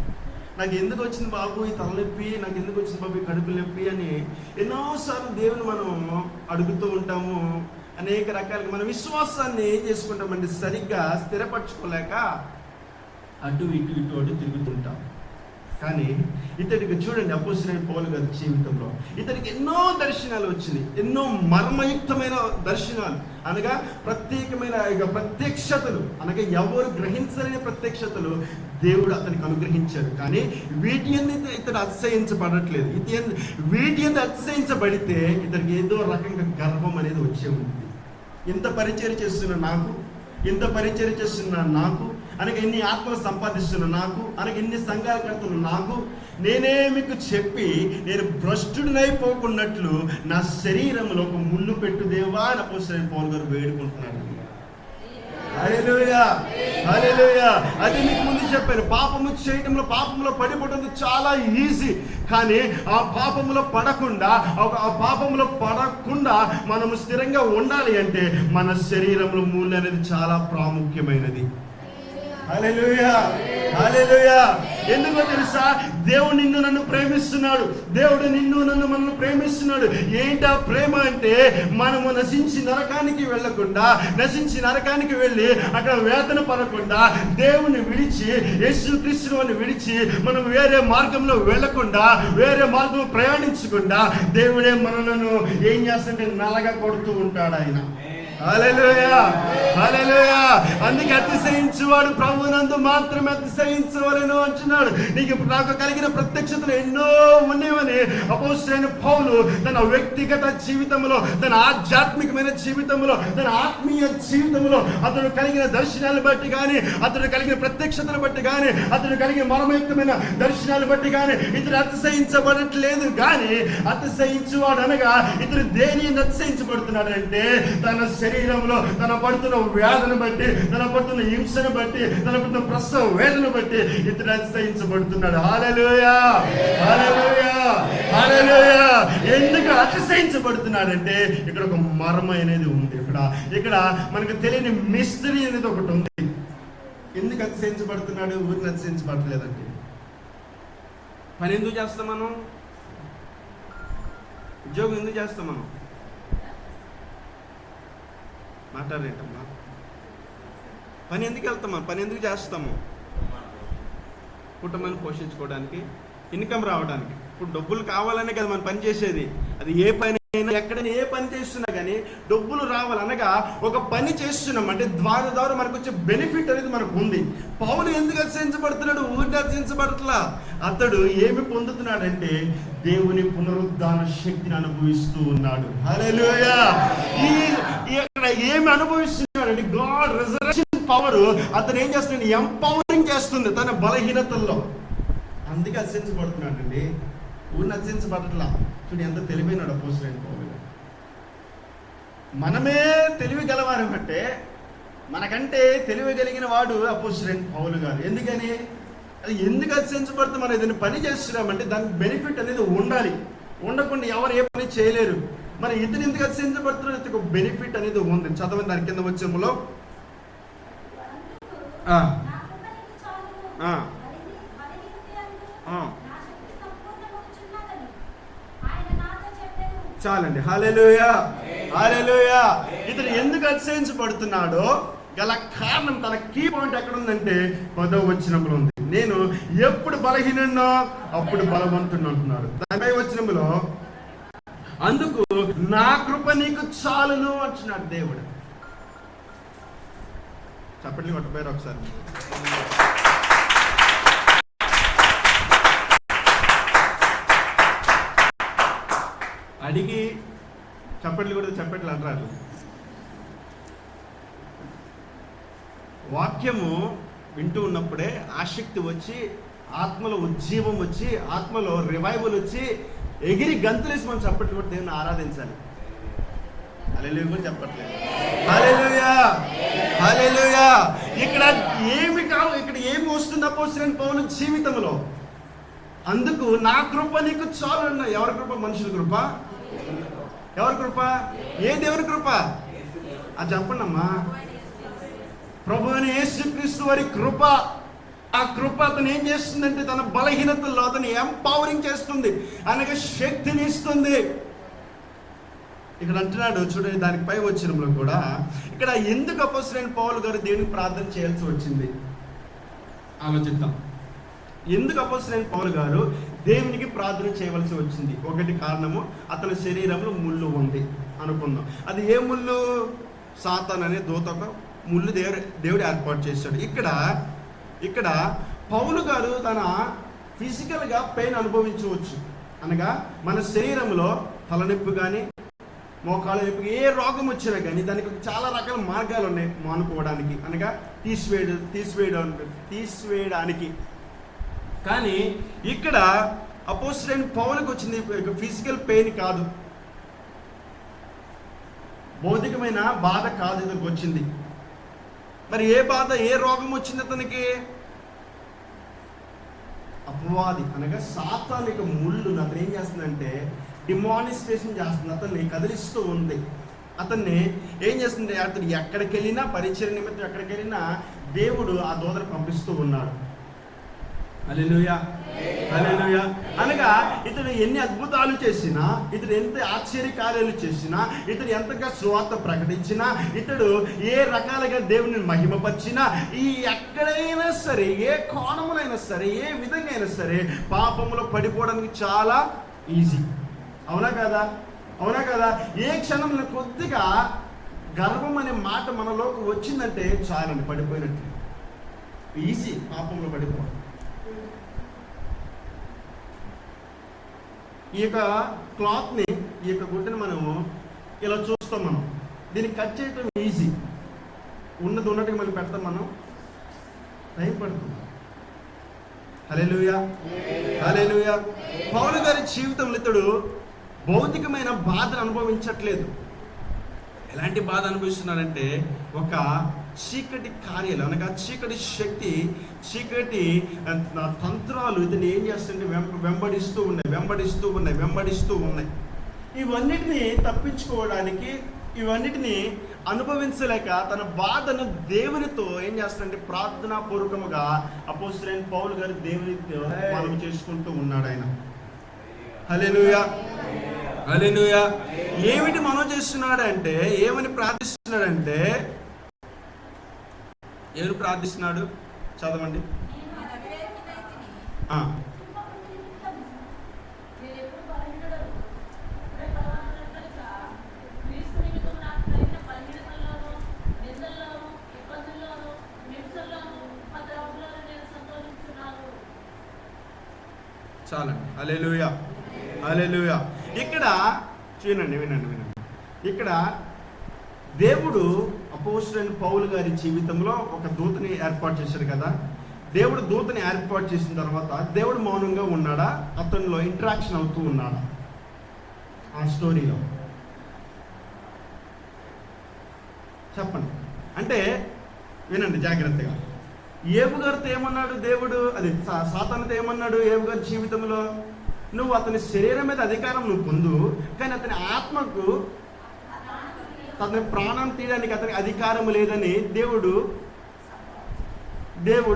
నాకు ఎందుకు వచ్చింది బాబు ఈ తలనొప్పి, నాకు ఎందుకు వచ్చింది బాబు ఈ కడుపు నొప్పి అని ఎన్నోసార్లు దేవుని మనం అడుగుతూ ఉంటాము. అనేక రకాలుగా మన విశ్వాసాన్ని ఏం చేసుకుంటామంటే సరిగ్గా స్థిరపరచుకోలేక అటు ఇటు తిరుగుతుంటాం. కానీ ఇతడికి చూడండి, అపోస్తలుడైన పౌలు గారి జీవితంలో ఇతడికి ఎన్నో దర్శనాలు వచ్చినాయి, ఎన్నో మర్మయుక్తమైన దర్శనాలు, అనగా ప్రత్యేకమైన ప్రత్యక్షతలు, అనగా ఎవరు గ్రహించలేని ప్రత్యక్షతలు దేవుడు అతనికి అనుగ్రహించాడు. కానీ వీటి ఎందుకు ఇతడు అతిశయించబడట్లేదు. వీటి ఎందుకు అతిశయించబడితే ఇతనికి ఏదో రకంగా గర్వం అనేది వచ్చే ఉంది. ఎంత పరిచయం చేస్తున్నా నాకు, ఎంత పరిచయం చేస్తున్నా నాకు, అనగా ఎన్ని ఆత్మలు సంపాదిస్తున్నా నాకు, అనగా ఎన్ని సంఘాలు కడుతున్నా నాకు, నేనే మీకు చెప్పి నేను భ్రష్టుడినైపోకున్నట్లు నా శరీరంలో ఒక ముళ్ళు పెట్టు దేవా అని అపోస్తలుడైన పౌలు గారు వేడుకుంటున్నాడు. హల్లెలూయా, హల్లెలూయా. అది మీకు ముందు చెప్పాను, పాపము చేయడంలో పాపంలో పడిపోవడం చాలా ఈజీ. కానీ ఆ పాపంలో పడకుండా మనము స్థిరంగా ఉండాలి అంటే మన శరీరంలో ముళ్ళు అనేది చాలా ప్రాముఖ్యమైనది. హల్లెలూయా, హల్లెలూయా. ఎందుకో తెలుసా? దేవుడు నిన్ను నన్ను ప్రేమిస్తున్నాడు. దేవుడు నిన్ను నన్ను మనల్ని ప్రేమిస్తున్నాడు. ఏంటా ప్రేమ అంటే, మనము నశించి నరకానికి వెళ్ళకుండా, నశించి నరకానికి వెళ్ళి అక్కడ వేదన పడకుండా, దేవుని విడిచి యేసుక్రీస్తుని విడిచి మనం వేరే మార్గంలో వెళ్ళకుండా, వేరే మార్గంలో ప్రయాణించకుండా దేవుడే మనలను ఏం చేస్తుంటే నలగా కొడుతూ ఉంటాడు ఆయన. హల్లెలూయా, హల్లెలూయా. అందుకే అతిశయించువాడు ప్రభువునందు మాత్రమే అతిశయించవలెను అంటున్నాడు. నాకు కలిగిన ప్రత్యక్షతలు ఎన్నో ఉన్నాయని అపోస్తలుడైన పౌలు తన వ్యక్తిగత జీవితంలో, తన ఆధ్యాత్మికమైన జీవితంలో, తన ఆత్మీయ జీవితంలో అతడు కలిగిన దర్శనాలు బట్టి కానీ, అతడు కలిగిన ప్రత్యక్షతలు బట్టి కానీ, అతడు కలిగిన మర్మయుక్తమైన దర్శనాలు బట్టి కానీ ఇతడు అతిశయించబడట్లేదు. కానీ అతిశయించువాడు అనగా ఇతడు దేని అతిశయించబడుతున్నాడు అంటే, తన శరీరంలో తన పడుతున్న వేదన బట్టి, తన పడుతున్న హింసను బట్టి, తన పడుతున్న ప్రసవ వేదన బట్టి ఇతడు అతిశయించబడుతున్నాడు. హల్లెలూయా, హల్లెలూయా, హల్లెలూయా. ఎందుకు అతిశయించబడుతున్నాడంటే ఇక్కడ ఒక మర్మ అనేది ఉంది. ఇక్కడ మనకు తెలియని మిస్టరీ అనేది ఒకటి ఉంది. ఎందుకు అతిశయించబడుతున్నాడు? ఊరిని అతిశయించబడలేదంటే పని ఎందుకు చేస్తాం మనం? ఉద్యోగం ఎందుకు చేస్తాం మనం? మాట్లాడేంటమ్మా? పని ఎందుకు వెళ్తామా? పని ఎందుకు చేస్తాము? కుటుంబాన్ని పోషించుకోవడానికి, ఇన్కమ్ రావడానికి. ఇప్పుడు డబ్బులు కావాలనే కదా మనం పని చేసేది. అది ఏ పని అయినా, ఎక్కడైనా ఏ పని చేస్తున్నా కానీ డబ్బులు రావాలనగా ఒక పని చేస్తున్నాం అంటే ద్వారా మనకు వచ్చే బెనిఫిట్ అనేది మనకు ఉంది. పౌలు ఎందుకు అతిశయించబడుతున్నాడు? ఊరిని అతిశయించబడట్లా. అతడు ఏమి పొందుతున్నాడంటే దేవుని పునరుద్ధాన శక్తిని అనుభవిస్తూ ఉన్నాడు. హల్లెలూయా. ఇక్కడ ఏమి అనుభవిస్తున్నాడంటే గాడ్ రిజరెక్షన్ పవర్ అతను ఏం చేస్తున్నాడు? ఎంపవరింగ్ చేస్తుంది తన బలహీనతల్లో. అందుకే అతిశయించబడుతున్నాడు అండి. ఊరిని అతిశయించబడట్లా. చూడు ఎంత తెలివైనాడు అపోస్తలుడైన పౌలు. మనమే తెలివి గలవారమంటే మనకంటే తెలివి కలిగిన వాడు అపోస్తలుడైన పౌలు గారు. ఎందుకని? అది ఎందుకు అతిశయించబడుతుంది? మనం ఏదైనా పని చేస్తున్నామంటే దానికి బెనిఫిట్ అనేది ఉండాలి. ఉండకుండా ఎవరు ఏ పని చేయలేరు. మరి ఇతను ఎందుకు అతిశయించబడుతున్నాడు? ఇతనికి ఒక బెనిఫిట్ అనేది ఉంది. చదవండి దాని కింద వచ్చేములో. చాలండి. హల్లెలూయా, హల్లెలూయా. ఇతను ఎందుకు అతిశయించబడుతున్నాడో గల కారణం, తన కీ పాయింట్ ఎక్కడ ఉందంటే 10వ వచనంలో ఉంది. నేను ఎప్పుడు బలహీనో అప్పుడు బలవంతుడు అంటున్నాడు. 10వ వచనంలో అందుకు నా కృప నీకు చాలును అంటున్నాడు దేవుడు. చప్పట్లు కొట్టపోయారు ఒకసారి. అడిగి చప్పట్లు కూడా చప్పట్లు అంటారు. వాక్యము వింటూ ఉన్నప్పుడే ఆసక్తి వచ్చి, ఆత్మలో ఉజ్జీవం వచ్చి, ఆత్మలో రివైవల్ వచ్చి, ఎగిరి గంతులేసి మనం చప్పట్లు కొట్టి దేవుని ఆరాధించాలి. హల్లెలూయా కూడా చెప్పట్లేదు. హల్లెలూయా, హల్లెలూయా. ఇక్కడ ఏమి వస్తుంది అపోస్తలుడైన పౌలు జీవితంలో? అందుకు నా కృప నీకు చాలు అన్న. ఎవరి కృప? మనుషుల కృప? ఎవరి కృప? ఏ దేవుని కృప? అది చెప్పండి అమ్మా. ప్రభు అయిన యేసుక్రీస్తు వారి కృప. ఆ కృప అతను ఏం చేస్తుందంటే తన బలహీనతల్లో అతను ఎంపవరింగ్ చేస్తుంది, అనగా శక్తిని ఇస్తుంది. ఇక్కడ అంటున్నాడు చూడండి, దానికి పై వచనంలో కూడా ఇక్కడ ఎందుకు అపోస్తలుడైన పౌలు గారు దేవునికి ప్రార్థన చేయాల్సి వచ్చింది ఆలోచిద్దాం. ఎందుకు అపోస్తలుడైన పౌలు గారు దేవునికి ప్రార్థన చేయవలసి వచ్చింది? ఒకటి కారణము, అతని శరీరంలో ముళ్ళు ఉంది అనుకుందాం. అది ఏ ముళ్ళు? సాతాను అనే దూత ముళ్ళు దేవుడు ఏర్పాటు చేశాడు. ఇక్కడ పౌలు గారు తన ఫిజికల్గా పెయిన్ అనుభవించవచ్చు. అనగా మన శరీరంలో తలనొప్పి కానీ, మోకాళ్ళ నొప్పి, ఏ రోగం వచ్చినా కానీ దానికి చాలా రకాల మార్గాలు ఉన్నాయి మానుకోవడానికి, అనగా తీసివేయడానికి. కానీ ఇక్కడ అపోస్తలుడైన పౌలుకి వచ్చింది ఫిజికల్ పెయిన్ కాదు, భౌతికమైన బాధ కాదు ఇతనికి వచ్చింది. మరి ఏ బాధ, ఏ రోగం వచ్చింది అతనికి? అపవాది అనగా సాతానిక ముళ్ళు అతను ఏం చేస్తుందంటే డిమానిస్ట్రేషన్ చేస్తుంది, అతన్ని కదిలిస్తూ ఉంది. అతన్ని ఏం చేస్తుంది? అతను ఎక్కడికి వెళ్ళినా, పరిచయ నిమిత్తం ఎక్కడికి వెళ్ళినా దేవుడు ఆ దూతను పంపిస్తూ ఉన్నాడు. హల్లెలూయా, హల్లెలూయా. అనగా ఇతడు ఎన్ని అద్భుతాలు చేసినా, ఇతడు ఎంత ఆశ్చర్య కార్యాలు చేసినా, ఇతడు ఎంతగా సువార్త ప్రకటించినా, ఇతడు ఏ రకాలుగా దేవుని మహిమపరిచినా, ఈ ఎక్కడైనా సరే, ఏ కోణములైనా సరే, ఏ విధంగా అయినా సరే పాపంలో పడిపోవడానికి చాలా ఈజీ. అవునా కదా? అవునా కదా? ఏ క్షణంలో కొద్దిగా గర్వం అనే మాట మనలోకి వచ్చిందంటే చాలండి, పడిపోయినట్టు. ఈజీ పాపంలో పడిపోవడం. ఈ యొక్క క్లాత్ని, ఈ యొక్క గుడ్డని మనము ఇలా చూస్తాం. మనం దీన్ని కట్ చేయటం ఈజీ, ఉన్నట్టుగా మళ్ళీ పెడతాం, మనం టైం పడుతుంది. హల్లెలూయా, హల్లెలూయా. పౌలు గారి జీవితంలో ఇతడు భౌతికమైన బాధను అనుభవించట్లేదు. ఎలాంటి బాధ అనుభవిస్తున్నాడంటే ఒక చీకటి కార్యాలు, అనగా చీకటి శక్తి, చీకటి తంత్రాలు ఇతను ఏం చేస్తుంటే వెంబడిస్తూ ఉన్నాయి. ఇవన్నిటిని తప్పించుకోవడానికి, ఇవన్నిటిని అనుభవించలేక తన బాధను దేవునితో ఏం చేస్తాడంటే ప్రార్థనాపూర్వకముగా అపోస్తలుడైన పౌలు గారు దేవునితో మనవి చేసుకుంటూ ఉన్నాడు ఆయన. హల్లెలూయా, హల్లెలూయా. ఏమిటి మనం చేస్తున్నాడంటే, ఏమని ప్రార్థిస్తున్నాడంటే, ఎవరు ప్రార్థిస్తున్నాడు? చదవండి. చాలండి. హల్లెలూయా, హల్లెలూయా. ఇక్కడ వినండి. ఇక్కడ దేవుడు అపోస్తలుడైన పౌలు గారి జీవితంలో ఒక దూతని ఏర్పాటు చేశాడు కదా. దేవుడు దూతని ఏర్పాటు చేసిన తర్వాత దేవుడు మౌనంగా ఉన్నాడా? అతనిలో ఇంటరాక్షన్ అవుతూ ఉన్నాడా? ఆ స్టోరీలో చెప్పండి. అంటే వినండి జాగ్రత్తగా. ఏబు గారితో ఏమన్నాడు దేవుడు? అది సాతానుతో ఏమన్నాడు ఏబు గారి జీవితంలో? నువ్వు అతని శరీరం మీద అధికారం నువ్వు పొందు, కానీ అతని ఆత్మకు, అతని ప్రాణం తీయడానికి అతనికి అధికారం లేదని దేవుడు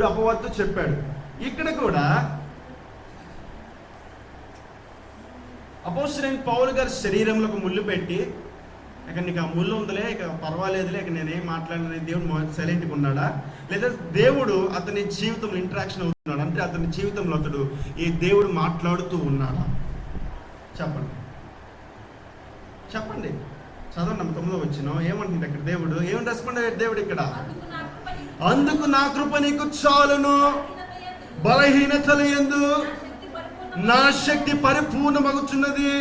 అపవాదితో చెప్పాడు. ఇక్కడ కూడా అపోస్తలుడైన పౌలు గారి శరీరంలో ఒక ముళ్ళు పెట్టి ఇక నీకు ఆ ముళ్ళు ఉందిలే, ఇక పర్వాలేదులే, ఇక నేనేం మాట్లాడిన దేవుడు సైలెంట్గా ఉన్నాడా, లేదా దేవుడు అతని జీవితంలో ఇంటరాక్షన్ అవుతున్నాడు అంటే అతని జీవితంలో అతడు ఈ దేవుడు మాట్లాడుతూ ఉన్నాడా? చెప్పండి చెప్పండి. చదవండి 9వ వచనం ఏమంటుంది అక్కడ దేవుడు, ఏమని రెస్పాండ్ అయ్యాడు దేవుడు ఇక్కడ? అందుకు నా కృప నీకు చాలును, బలహీనతల యందు నా శక్తి పరిపూర్ణమగుచున్నది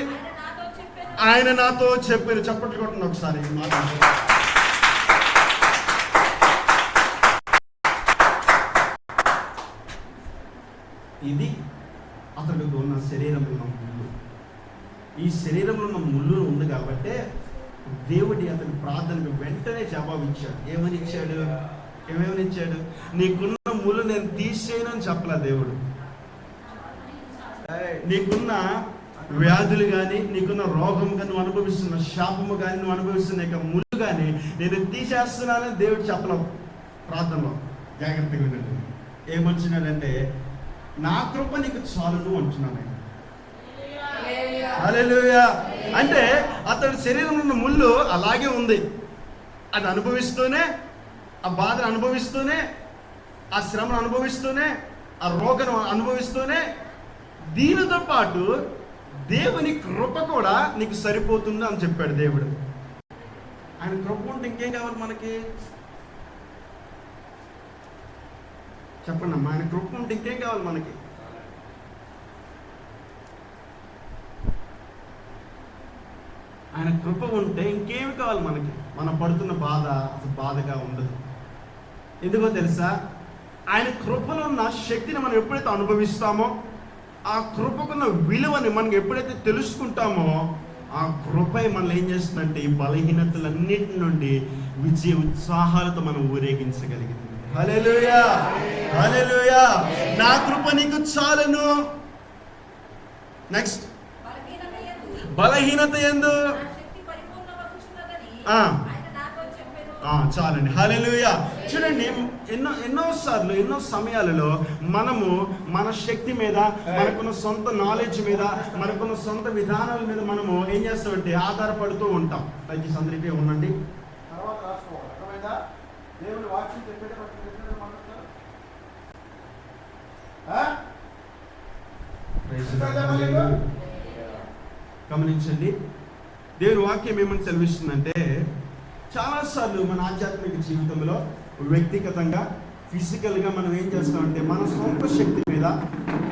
ఆయన నాతో చెప్పారు. చప్పట్లు కొట్టండి ఒకసారి. ఇది అతడికి ఉన్న శరీరంలో ఉన్న ముళ్ళు. ఈ శరీరంలో ఉన్న ముళ్ళు ఉంది కాబట్టి దేవుడి అతని ప్రార్థనకు వెంటనే జవాబు ఇచ్చాడు. ఏమని ఇచ్చాడు? నీకున్న ముళ్ళు నేను తీసేయను అని చెప్పలే దేవుడు. నీకున్న వ్యాధులు కానీ, నీకున్న రోగం కానీ, నువ్వు అనుభవిస్తున్న శాపము కానీ, నువ్వు అనుభవిస్తున్న ఇక ముళ్ళు కానీ నేను తీసేస్తున్నానని దేవుడు చెప్పలేం. ప్రార్థనలో జాగ్రత్తగా వినండి. ఏమొచ్చినాడంటే నా కృప నీకు చాలును అంటున్నాను. హల్లెలూయా. అంటే అతడి శరీరంలో ఉన్న ముళ్ళు అలాగే ఉంది. అది అనుభవిస్తూనే, ఆ బాధను అనుభవిస్తూనే, ఆ శ్రమను అనుభవిస్తూనే, ఆ రోగను అనుభవిస్తూనే, దీనితో పాటు దేవుని కృప కూడా నీకు సరిపోతుంది అని చెప్పాడు దేవుడు. ఆయన కృప ఉంటే ఇంకేం కావాలి మనకి? చెప్పండి అమ్మా, ఆయన కృప ఉంటే ఇంకేం కావాలి మనకి? ఆయన కృప ఉంటే ఇంకేమి కావాలి మనకి? మనం పడుతున్న బాధ అసలు బాధగా ఉండదు. ఎందుకో తెలుసా? ఆయన కృపలో ఉన్న శక్తిని మనం ఎప్పుడైతే అనుభవిస్తామో, ఆ కృపకున్న విలువని మనకి ఎప్పుడైతే తెలుసుకుంటామో, ఆ కృప మనల్ని ఏం చేస్తుందంటే ఈ బలహీనతలన్నిటి నుండి విజయ ఉత్సాహాలతో మనం ఊరేగించగలిగింది. హల్లెలూయా, హల్లెలూయా. నా కృప నీకు చాలును. నెక్స్ట్, బలహీనత యందు చాలండి. హల్లెలూయా. చూడండి, ఎన్నోసార్లు ఎన్నో సమయాలలో మనము మన శక్తి మీద, మనకున్న సొంత నాలెడ్జ్ మీద, మనకున్న సొంత విధానాల మీద మనము ఏం చేస్తామంటే ఆధారపడుతూ ఉంటాం. దయచేసి అందరికీ ఉండండి. దేవుని వాక్యం గమనించండి. దేవుని వాక్యం ఏమని సెలవిస్తుందంటే, చాలాసార్లు మన ఆధ్యాత్మిక జీవితంలో వ్యక్తిగతంగా, ఫిజికల్గా మనం ఏం చేస్తామంటే మన సొంత శక్తి మీద,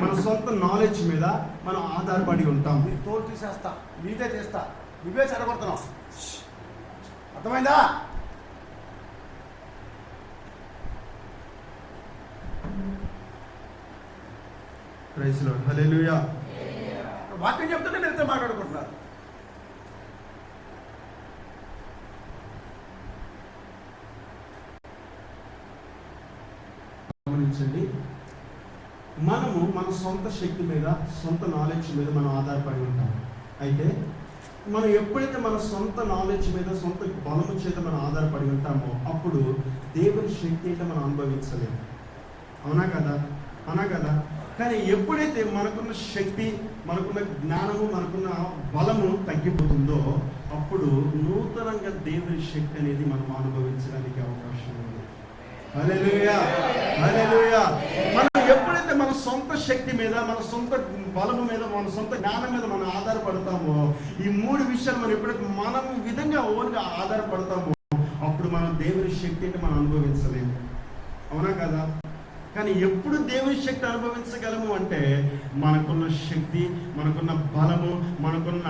మన సొంత నాలెడ్జ్ మీద మనం ఆధారపడి ఉంటాం. తోడు తీసేస్తా, నీదే చేస్తా, నువ్వే చెడగొడుతున్నావు. అర్థమైందా? Praise Lord. హల్లెలూయా. వాక్యం చెప్తుంటే మీరితో మాట్లాడుకుంటున్నారు. గమనించండి, మనము మన సొంత శక్తి మీద, సొంత నాలెడ్జ్ మీద మనం ఆధారపడి ఉంటాం. అయితే మనం ఎప్పుడైతే మన సొంత నాలెడ్జ్ మీద, సొంత బలము చేత మనం ఆధారపడి ఉంటామో అప్పుడు దేవుని శక్తి అయితే మనం అనుభవించలేము. అవునా కదా? అవునా కదా? కానీ ఎప్పుడైతే మనకున్న శక్తి, మనకున్న జ్ఞానము, మనకున్న బలము తగ్గిపోతుందో అప్పుడు నూతనంగా దేవుని శక్తి అనేది మనం అనుభవించడానికి అవకాశం ఉంది. హల్లెలూయా, హల్లెలూయా. మనం ఎప్పుడైతే మన సొంత శక్తి మీద, మన సొంత బలము మీద, మన సొంత జ్ఞానం మీద మనం ఆధారపడతామో, ఈ 3 విషయాలు మనం ఎప్పుడైతే మనం విధంగా ఓన్గా ఆధారపడతామో అప్పుడు మనం దేవుని శక్తి అంటే మనం అనుభవించలేము. అవునా కదా? కానీ ఎప్పుడు దేవుని శక్తి అనుభవించగలము అంటే మనకున్న శక్తి, మనకున్న బలము, మనకున్న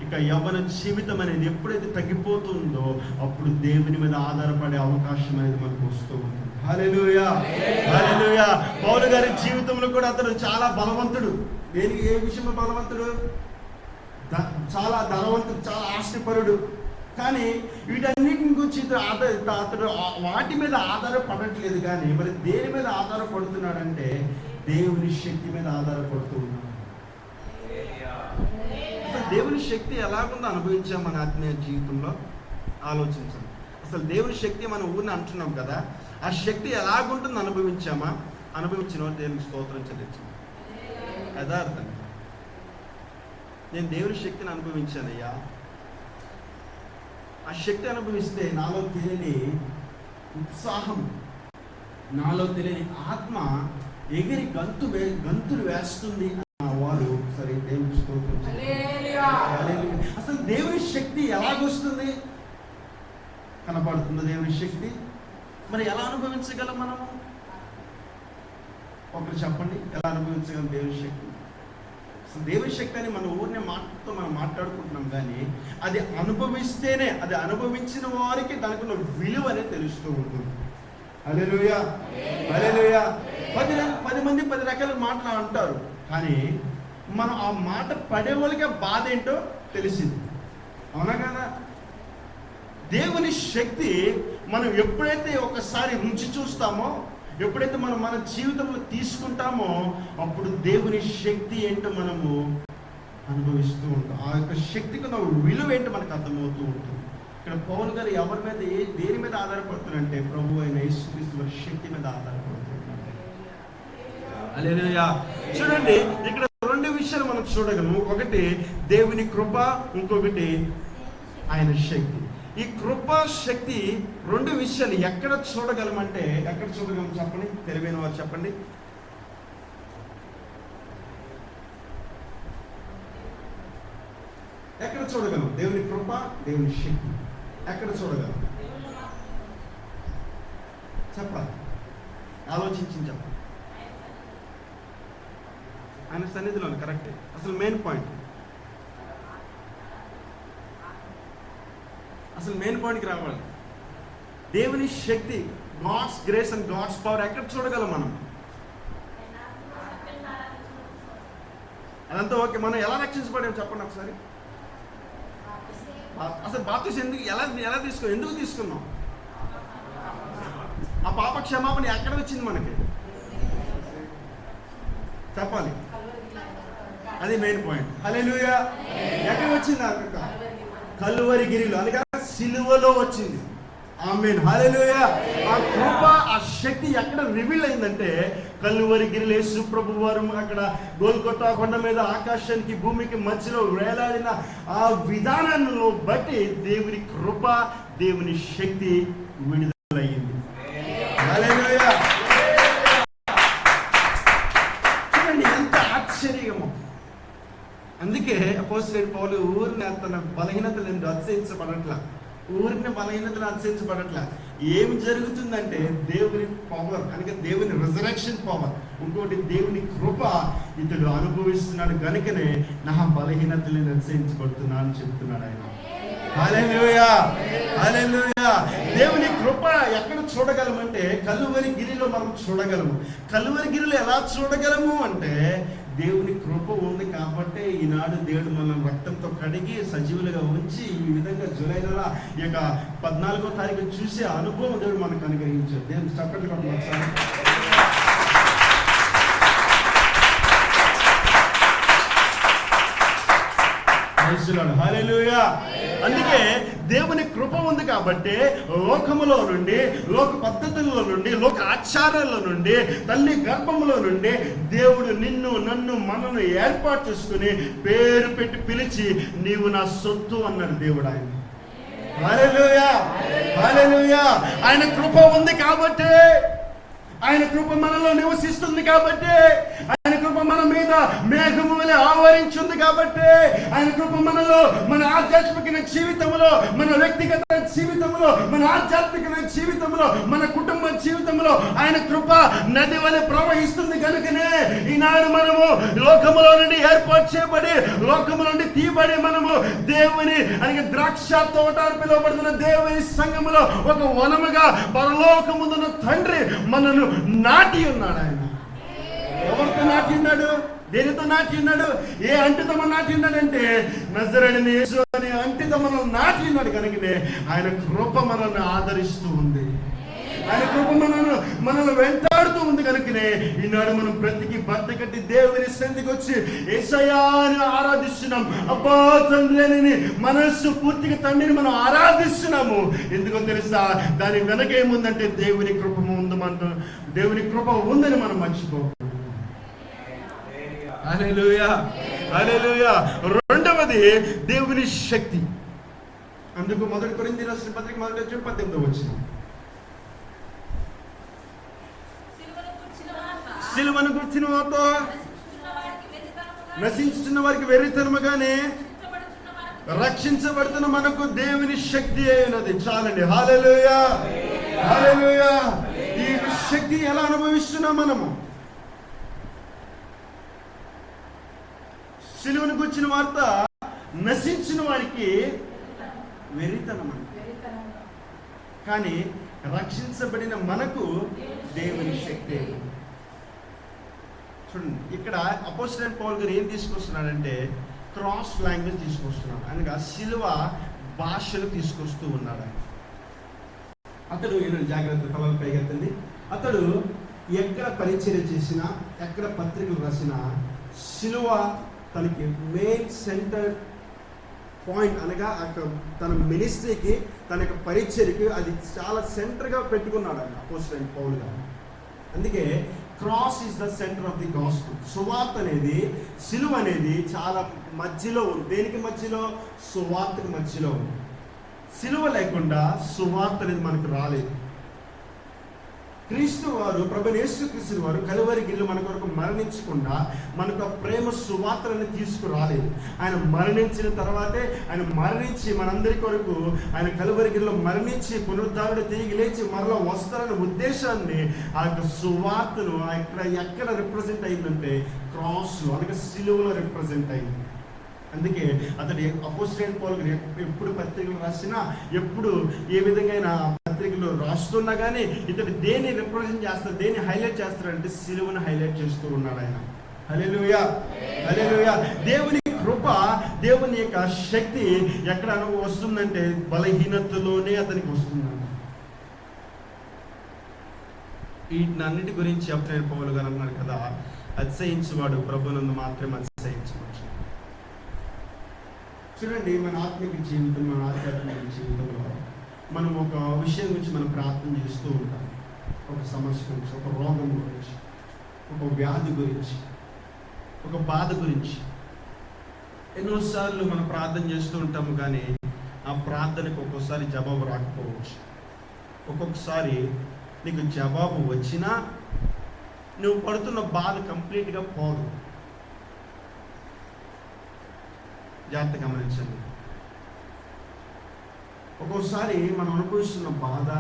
ఇక యవ్వన జీవితం అనేది ఎప్పుడైతే తగ్గిపోతుందో అప్పుడు దేవుని మీద ఆధారపడే అవకాశం అనేది మనకు వస్తూ ఉంటుంది. హల్లెలూయా, హల్లెలూయా. పౌలు గారి జీవితంలో కూడా అతను చాలా బలవంతుడు. ఏ విషయంలో బలవంతుడు? చాలా ధనవంతుడు, చాలా ఆస్తిపరుడు. కానీ వీటన్నిటిని గురించి అతడు వాటి మీద ఆధారపడట్లేదు. కానీ మరి దేని మీద ఆధారపడుతున్నాడంటే దేవుని శక్తి మీద ఆధారపడుతూ ఉన్నాడు. అసలు దేవుని శక్తి ఎలాగుందో అనుభవించాం మన ఆత్మీయ జీవితంలో? ఆలోచించండి. అసలు దేవుని శక్తి మనం ఊరిని అంటున్నాం కదా, ఆ శక్తి ఎలాగుంటుంది అనుభవించామా? అనుభవించిన వాళ్ళు దేవునికి స్తోత్రం చెల్లించాం. యథార్థం, నేను దేవుని శక్తిని అనుభవించానయ్యా. ఆ శక్తి అనుభవిస్తే నాలో తెలియని ఉత్సాహం, నాలో తెలియని ఆత్మ ఎగిరి గంతులు వేస్తుంది వారు సరే దేవుని స్తోత్రం. అసలు దేవుని శక్తి ఎలాగొస్తుంది? కనపడుతుంది దేవుని శక్తి. మరి ఎలా అనుభవించగలం మనము? ఒకరు చెప్పండి, ఎలా అనుభవించగలం దేవుని శక్తి? అసలు దేవుని శక్తి అని మన ఊరిని మాటతో మనం మాట్లాడుకుంటున్నాం, కానీ అది అనుభవిస్తేనే, అది అనుభవించిన వారికి దానికి ఉన్న విలువ అనేది తెలుస్తూ ఉంటుంది. హల్లెలూయా, హల్లెలూయా. 10 మంది 10 రకాల మాటలు అంటారు, కానీ మనం ఆ మాట పడే వాళ్ళకి బాధ ఏంటో తెలిసింది. అవునా కదా? దేవుని శక్తి మనం ఎప్పుడైతే ఒకసారి రుచి చూస్తామో, ఎప్పుడైతే మనం మన జీవితంలో తీసుకుంటామో, అప్పుడు దేవుని శక్తి ఏంటో మనము అనుభవిస్తూ ఉంటాం. ఆ యొక్క శక్తికి ఉన్న విలువ ఏంటో మనకు అర్థమవుతూ ఉంటుంది. ఇక్కడ పౌలు గారు ఎవరి మీద దేని మీద ఆధారపడుతున్నారంటే ప్రభు అయిన యేసుక్రీస్తు వారి శక్తి మీద ఆధారపడుతున్నారు. హల్లెలూయా. చూడండి, ఇక్కడ 2 విషయాలు మనం చూడగలము. ఒకటి దేవుని కృప, ఇంకొకటి ఆయన శక్తి. ఈ కృపా శక్తి 2 విషయాలు ఎక్కడ చూడగలమంటే, ఎక్కడ చూడగలం చెప్పండి, తెలివైన వారు చెప్పండి. ఎక్కడ చూడగలం దేవుని కృప, దేవుని శక్తి? ఎక్కడ చూడగలం చెప్పాలి, ఆలోచించి చెప్పాలి. ఆయన సన్నిధిలోని కరెక్టే. అసలు మెయిన్ పాయింట్, అసలు మెయిన్ పాయింట్కి రావాలి. దేవుని శక్తి, God's grace and God's power ఎక్కడ చూడగలం మనం? అదంతా ఓకే. మనం ఎలా రక్షించబడాము చెప్పండి ఒకసారి. అసలు బాప్తిసం ఎందుకు తీసుకున్నాం? ఆ పాప క్షమాపణ ఎక్కడ వచ్చింది మనకి చెప్పాలి. అది మెయిన్ పాయింట్. హల్లెలూయా. ఎక్కడ వచ్చింది? కల్వరి గిరిలో, అనగా సిలువలో వచ్చింది. ఆమేన్, హల్లెలూయా. ఆ కృప, ఆ శక్తి ఎక్కడ రివీల్ అయిందంటే కల్వరి గిరిలో యేసు ప్రభు వారు అక్కడ గోల్గొతా కొండ మీద ఆకాశానికి భూమికి మధ్యలో వేలాడిన ఆ విధానాన్ని బట్టి దేవుని కృప, దేవుని శక్తి విడుదలయ్యింది. హల్లెలూయా. చూడండి ఎంత ఆశ్చర్యమో. అందుకే అపోస్తలుడైన పౌలు ఊరిని తన బలహీనతలను అతిశయించబడట్లా, ఊరిని బలహీనతను అతిశయించబడట్లా. ఏం జరుగుతుందంటే దేవుని పవర్, అనగా దేవుని రిజరెక్షన్ పవర్, ఇంకోటి దేవుని కృప ఇతడు అనుభవిస్తున్నాడు కనుకనే నా బలహీనతలను అతిశయించబడుతున్నా అని చెప్తున్నాడు ఆయన. హల్లెలూయా, హల్లెలూయా. దేవుని కృప ఎక్కడ చూడగలమంటే కల్వరి గిరిలో మనం చూడగలము. కల్వరి గిరిలో ఎలా చూడగలము అంటే దేవుని కృప ఉంది కాబట్టి ఈనాడు దేవుడు మనం రక్తంతో కడిగి సజీవులుగా ఉంచి ఈ విధంగా జూలై నెల ఈ యొక్క 14వ తారీఖు చూసే అనుభవం దేవుడు మనకు అనుగ్రహించాడు. దేవుని చప్పట్లు కొట్టండి ఒకసారి. హల్లెలూయా. అందుకే దేవుని కృప ఉంది కాబట్టి లోకములో నుండి, లోక పద్ధతుల్లో నుండి, లోక ఆచారాల్లో నుండి, తల్లి గర్భములో నుండి దేవుడు నిన్ను, నన్ను, మనను ఏర్పాటు చేసుకుని పేరు పెట్టి పిలిచి నీవు నా సొత్తు అన్నాడు దేవుడు. ఆయన హల్లెలూయా, హల్లెలూయా. ఆయన కృప ఉంది కాబట్టి, ఆయన కృప మనలో నివసిస్తుంది కాబట్టి, ఆయన కృప మన మీద మేఘము వలె ఆవరించింది కాబట్టి, ఆయన కృప మనలో, మన ఆధ్యాత్మిక జీవితంలో, మన వ్యక్తిగత జీవితంలో, మన ఆధ్యాత్మిక జీవితంలో, మన కుటుంబ జీవితంలో ఆయన కృప నది వలె ప్రవహిస్తుంది కనుకనే ఈనాడు మనము లోకములో నుండి ఏర్పాటు చేయబడి, లోకము నుండి తీయబడి మనము దేవుని అనగా ద్రాక్ష తోట పిలువబడుతున్న దేవుని సంఘములో ఒక వనముగా పరలోకముందున్న తండ్రి మనను నాటి ఉన్నాడు. ఆయన ఎవరితో నాటి ఉన్నాడు? దేనితో నాటి ఉన్నాడు? ఏ అంటితో మనం నాటి ఉన్నాడంటే నజరేయుడైన యేసు అనే అంటితో మనం నాటి ఉన్నాడు కనుకనే ఆయన కృప మనల్ని ఆదరిస్తూ ఉంది. ఆయన కృప మనల్ని వెంటాడుతూ ఉంది కనుకనే ఈనాడు మనం బ్రతికి బట్ట కట్టి దేవుని సన్నిధికి వచ్చి యేసయ్యా అని ఆరాధిస్తున్నాం. అబ్బా తండ్రి అని మనస్సు పూర్తిగా తండ్రిని మనం ఆరాధిస్తున్నాము. ఎందుకో తెలుసా? దాని వెనక ఏముందంటే దేవుని కృప ఉంది. మనతో దేవుని కృప ఉందని మనం మర్చిపోకూడదు. హల్లెలూయా, హల్లెలూయా. రెండవది దేవుని శక్తి. అందుకు 1 కొరింథీయులకు రాసిన పత్రిక 1:18 సిలువను గుర్చిన వార్త నశించుతున్న వారికి వెర్రితనముగానే రక్షించబడుతున్న మనకు దేవుని శక్తి అయినది. చాలండి. హల్లెలూయా, హల్లెలూయా. ఈ శక్తి ఎలా అనుభవిస్తున్నాం మనము? సిలువను గుర్చిన వార్త నశించిన వారికి వెర్రితనం, కానీ రక్షించబడిన మనకు దేవుని శక్తి. చూడండి, ఇక్కడ అపోస్టల్ పౌల్ గారు ఏం తీసుకొస్తున్నాడంటే క్రాస్ లాంగ్వేజ్ తీసుకొస్తున్నాడు. అనగా సిలువ భాషలు తీసుకొస్తూ ఉన్నాడు. అతడు జాగ్రత్త తలలు పైకెత్తండి. అతడు ఎక్కడ పరిచర్య చేసినా, ఎక్కడ పత్రికలు రాసినా సిలువ తనకి మెయిన్ సెంటర్ పాయింట్, అనగా తన మినిస్ట్రీకి, తన యొక్క పరిచర్యకి అది చాలా సెంటర్గా పెట్టుకున్నాడు ఆయన అపోస్టల్ పౌల్ గారు. అందుకే cross is the centre of the gospel. సువార్త అనేది, సిలువ అనేది చాలా మధ్యలో ఉంది. దేనికి మధ్యలో? సువార్తకు మధ్యలో ఉంది. సిలువ లేకుండా సువార్త అనేది మనకు రాలేదు. క్రీస్తు వారు, ప్రభువైన యేసుక్రీస్తు వారు కలువరి గిల్లు మన కొరకు మరణించకుండా మనకు ప్రేమ సువార్తని తీసుకురాలేదు. ఆయన మరణించిన తర్వాతే, ఆయన మరణించి మనందరి కొరకు ఆయన కలువరి గిల్లో మరణించి పునరుద్ధారుడు తిరిగి లేచి మరలా వస్తారనే ఉద్దేశాన్ని, ఆ యొక్క సువార్తను ఎక్కడ రిప్రజెంట్ అయిందంటే క్రాస్, అనగా సిలువలో రిప్రజెంట్ అయింది. అందుకే అతడు అపోస్టల్ పౌల్ ఎప్పుడు పత్రికలు రాసినా, ఎప్పుడు ఏ విధంగా పత్రికలు రాస్తున్నా కానీ ఇతడు దేన్ని రిప్రజెంట్ చేస్తాడు, దేన్ని హైలైట్ చేస్తాడంటే సిలువను హైలైట్ చేస్తూ ఉన్నాడు ఆయన. హల్లెలూయా, హల్లెలూయా. దేవుని కృప, దేవుని యొక్క శక్తి ఎక్కడ వస్తుందంటే బలహీనతలోనే అతనికి వస్తుందంట. వీటినన్నిటి గురించి అపోస్టల్ పౌలు గారు అన్నారు కదా, అతిశయించువాడు ప్రభునందు మాత్రమే అతిశయించవచ్చు. చూడండి, మన ఆత్మిక జీవితం, మన ఆధ్యాత్మిక జీవితంలో మనం ఒక విషయం గురించి మనం ప్రార్థన చేస్తూ ఉంటాం. ఒక సమస్య గురించి, ఒక రోగం గురించి, ఒక వ్యాధి గురించి, ఒక బాధ గురించి ఎన్నోసార్లు మనం ప్రార్థన చేస్తూ ఉంటాము. కానీ ఆ ప్రార్థనకు ఒక్కొక్కసారి జవాబు రాకపోవచ్చు. ఒక్కొక్కసారి నీకు జవాబు వచ్చినా నువ్వు పడుతున్న బాధ కంప్లీట్గా పోదు. జాగ్రత్త గమనించండి. ఒక్కోసారి మనం అనుభవిస్తున్న బాధ,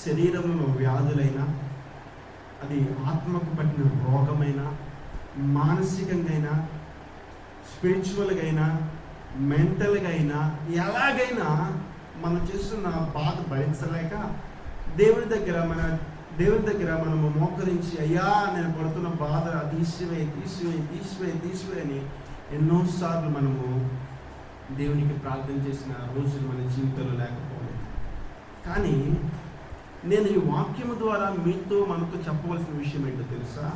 శరీరంలో వ్యాధులైనా, అది ఆత్మకు పట్టిన రోగమైనా, మానసికంగా అయినా, స్పిరిచువల్గా అయినా, మెంటల్గా అయినా, ఎలాగైనా మనం చేస్తున్న బాధ భరించలేక దేవుని దగ్గర మనము మోకరించి, అయ్యా నేను పడుతున్న బాధ తీసివేయి అని ఎన్నోసార్లు మనము దేవునికి ప్రార్థన చేసిన రోజులు మన జీవితంలో లేకపోలేదు. కానీ నేను ఈ వాక్యము ద్వారా మనతో చెప్పవలసిన విషయం ఏంటో తెలుసా?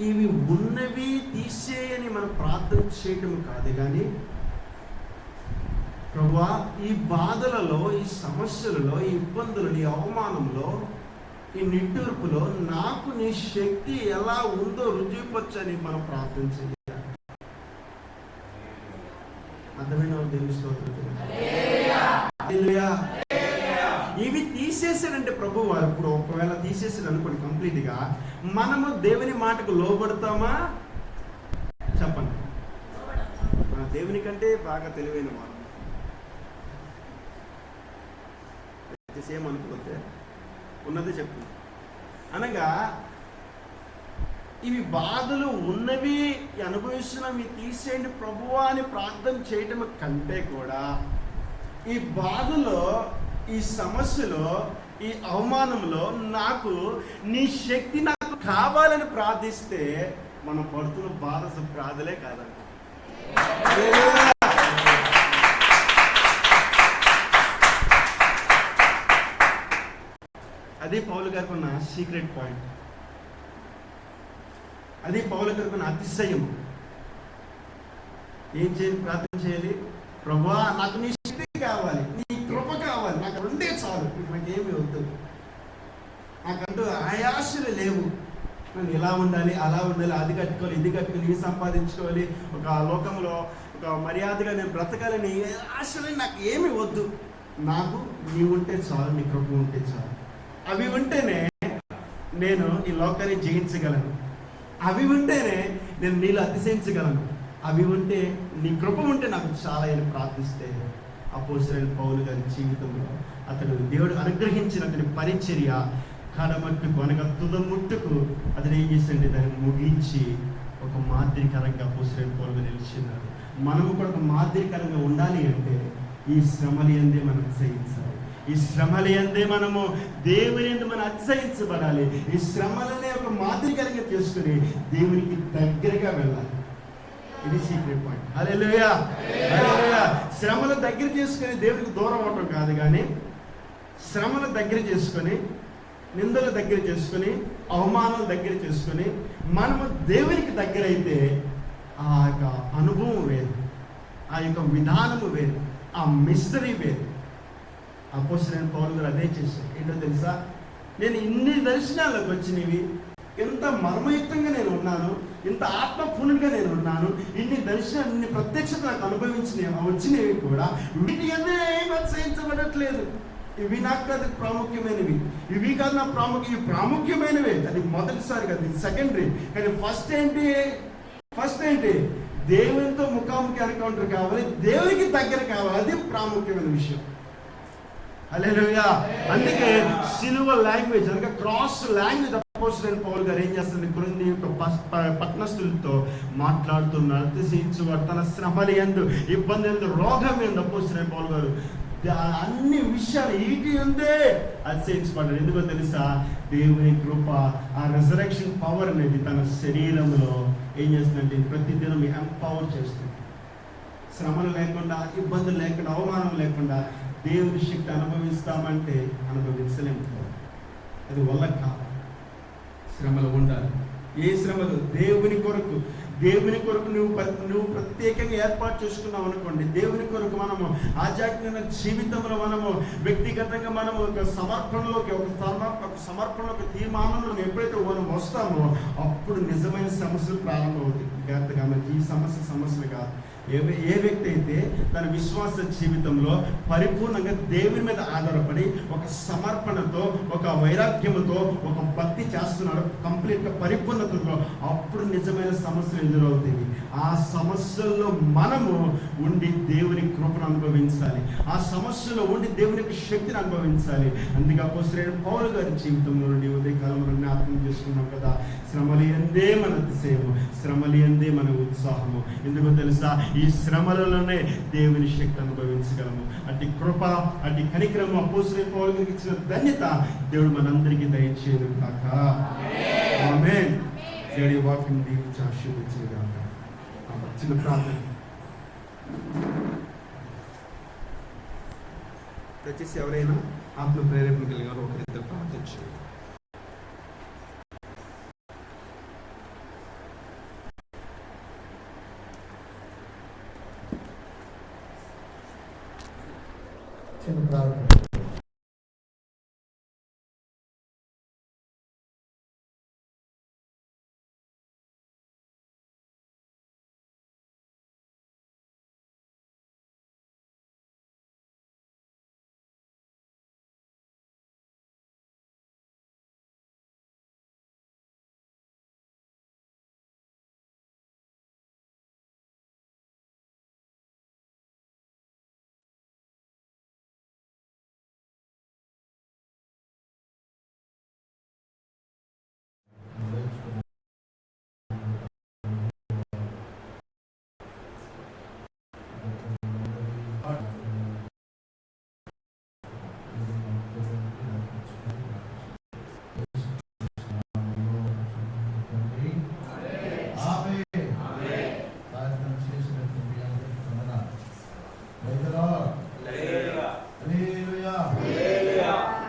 ఇవి ఉన్నవి తీసేయని మనం ప్రార్థన చేయటం కాదు, కానీ ప్రభువా ఈ బాధలలో, ఈ సమస్యలలో, ఈ ఇబ్బందులలో, ఈ అవమానంలో, ఈ నిట్టూర్పులో నాకు నీ శక్తి ఎలా ఉందో రుజువుపరచని మనం ప్రార్థన చేయాలి. అర్థమైన దేవుని స్తోత్రం. ఇవి తీసేసాడంటే ప్రభు వారు, ఇప్పుడు ఒకవేళ తీసేసాడు అనుకోండి కంప్లీట్గా, మనము దేవుని మాటకు లోబడతామా? చెప్పండి. దేవుని కంటే బాగా తెలివైన వారు సేమ్ అనుకోతే ఉన్నది చెప్పు. అనగా ఇవి బాధలు ఉన్నవి అనుభవిస్తున్నవి తీసేయండి ప్రభువా అని ప్రార్థన చేయటం కంటే కూడా, ఈ బాధలో, ఈ సమస్యలో, ఈ అవమానంలో నాకు నీ శక్తి నాకు కావాలని ప్రార్థిస్తే మనం పడుతున్న బాధలే కాదంట. అదే పౌలు గారికి ఉన్న సీక్రెట్ పాయింట్, అదే పౌలు గారికి ఉన్న అతిశయం. ఏం చేయాలి? ప్రార్థన చేయాలి. ప్రభువా నాకు నీ శక్తి కావాలి, నీ కృప కావాలి, నాకు రెండే చాలు, నాకేమి వద్దు, నాకంటూ ఆయాసలు లేవు. నేను ఇలా ఉండాలి, అలా ఉండాలి, అది కట్టుకోవాలి, ఇది కట్టుకోవాలి, ఇది సంపాదించుకోవాలి, ఒక లోకంలో ఒక మర్యాదగా నేను బ్రతకాలని అసలు నాకు ఏమి వద్దు, నాకు నీవు ఉంటే చాలు, నీ కృప ఉంటే చాలు. అవి ఉంటేనే నేను ఈ లోకాన్ని జయించగలను, అవి ఉంటేనే నేను నీళ్ళు అతిశయించగలను, అవి ఉంటే నీ కృప ఉంటే నాకు చాలా అని ప్రార్థిస్తే అపోస్తలుడైన పౌలు గారి జీవితంలో అతడు దేవుడు అనుగ్రహించిన అతని పరిచర్య కడమట్టుకు అనగా తుదముట్టుకు అతను ఏం చేశాడంటే దాన్ని ముగించి ఒక మాదిరికరంగా అపోస్తలుడైన పౌలు గారు నిలిచినాడు. మనము కూడా ఒక మాదిరికరంగా ఉండాలి అంటే ఈ శ్రమలు యందే మనం అతిశయించాలి, ఈ శ్రమల యందే మనము దేవుని యందు మనం అతిశయించబడాలి. ఈ శ్రమలనే ఒక మాదిరికరంగా చేసుకుని దేవునికి దగ్గరగా వెళ్ళాలి. ఇది సీక్రెట్ పాయింట్. హల్లెలూయా, హల్లెలూయా. శ్రమల దగ్గర చేసుకొని దేవుడికి దూరం అవటం కాదు, కానీ శ్రమల దగ్గర చేసుకొని, నిందల దగ్గర చేసుకొని, అవమానాల దగ్గర చేసుకొని మనము దేవునికి దగ్గర అయితే ఆ యొక్క అనుభవం వేరు, ఆ యొక్క విధానము వేరు, ఆ మిస్టరీ వేరు. అపోస్తలుడైన పౌలు గారు అదే చేశారు. ఏంటో తెలుసా, నేను ఇన్ని దర్శనాలకు వచ్చినవి, ఎంత మర్మయుక్తంగా నేను ఉన్నాను, ఇంత ఆత్మపూర్ణంగా నేను ఉన్నాను, ఇన్ని దర్శనాలు, ఇన్ని ప్రత్యక్షత నాకు అనుభవించినవి వచ్చినవి కూడా వీటి అన్నీ ఏమి అతిశయించబడట్లేదు. ఇవి నాకు కాదు ప్రాముఖ్యమైనవి, ఇవి కాదు నా ప్రాముఖ్యం, ఇవి ప్రాముఖ్యమైనవి. అది మొదటిసారి కాదు, ఇది సెకండరీ. కానీ ఫస్ట్ ఏంటి దేవునితో ముఖాముఖి ఎన్కౌంటర్ కావాలి, దేవునికి దగ్గర కావాలి, అది ప్రాముఖ్యమైన విషయం. హల్లెలూయా. అందుకే సిలువ లాంగ్వేజ్ అనగా క్రాస్ లాంగ్వేజ్ అపోస్తలుడైన పౌలు గారు ఏం చేస్తారు, కొరింథీ పట్టణస్థులతో మాట్లాడుతున్నారు. అతిశయించువాడు తన శ్రమల యందు, ఇబ్బంది యందు, రోగం యందు అపోస్తలుడైన పౌలు గారు అన్ని విషయాలు వీటి ఉందే అతిశయించబడ్డారు. ఎందుకో తెలుసా, దేవుని కృప, ఆ రెజరెక్షన్ పవర్ అనేది తన శరీరంలో ఏం చేస్తుందంటే ప్రతిదినం ఎంపవర్ చేస్తుంది. శ్రమలు లేకుండా, ఇబ్బందులు లేకుండా, అవమానం లేకుండా దేవుని శక్తి అనుభవిస్తామంటే అనుభవించలేము. అది వల్ల కాదు. శ్రమలు ఉండాలి. ఏ శ్రమలు? దేవుని కొరకు నువ్వు ప్రత్యేకంగా ఏర్పాటు చేసుకున్నావు అనుకోండి. దేవుని కొరకు మనము ఆధ్యాత్మిక జీవితంలో మనము వ్యక్తిగతంగా మనము ఒక సమర్పణలోకి తీర్మానంలో ఎప్పుడైతే మనం వస్తామో అప్పుడు నిజమైన సమస్యలు ప్రారంభమవుతాయి. జాగ్రత్తగా మనకి ఈ సమస్యలు కాదు. ఏ వ్యక్తి అయితే తన విశ్వాస జీవితంలో పరిపూర్ణంగా దేవుని మీద ఆధారపడి ఒక సమర్పణతో, ఒక వైరాగ్యముతో, ఒక భక్తి చేస్తున్నాడు కంప్లీట్గా పరిపూర్ణతతో, అప్పుడు నిజమైన సమస్యలు ఎదురవుతాయి. ఆ సమస్యల్లో మనము ఉండి దేవుని కృపను అనుభవించాలి, ఆ సమస్యలో ఉండి దేవుని యొక్క శక్తిని అనుభవించాలి. అందుకే అపోస్తలుడైన పౌలు గారి జీవితంలో నుండి ఉదయకాలంలో జ్ఞాపకం చేసుకున్నాం కదా, శ్రమలు యందే మన అతిశయము, శ్రమలు యందే మన ఉత్సాహము. ఎందుకో తెలుసా, ఈ శ్రమలలోనే దేవుని శక్తి అనుభవించగలము. అటు కృప, అటు కనికరము అపోస్తలుడైన పౌలు గారికి ఇచ్చిన ధన్యత దేవుడు మనందరికీ దయచేయను కాక. ఆమేన్. దేవుడి వాక్యం దీవించి ఆశీర్వదించును గాక. చిన్న ప్రార్థన. దయచేసి ఎవరైనా ఆత్మ ప్రేరేపణ కలిగారో ఒకరిద్దరు ప్రార్థించండి. చిన్న ప్రార్థన.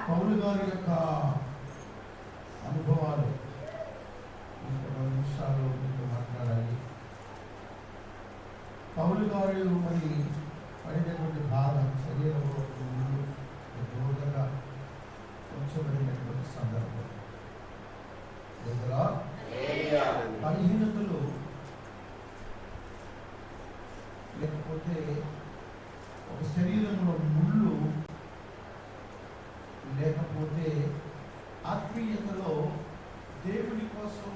పౌలు గారి యొక్క అనుభవాలు నిమిషాలు మాట్లాడాలి. పౌలు గారు మరి పడినటువంటి బాధ శరీరంలో దూరంగా ఉంచబడినటువంటి సందర్భం, బలహీనతలు ముళ్ళు లేకపోతే ఆత్మీయతలో దేవుని కోసం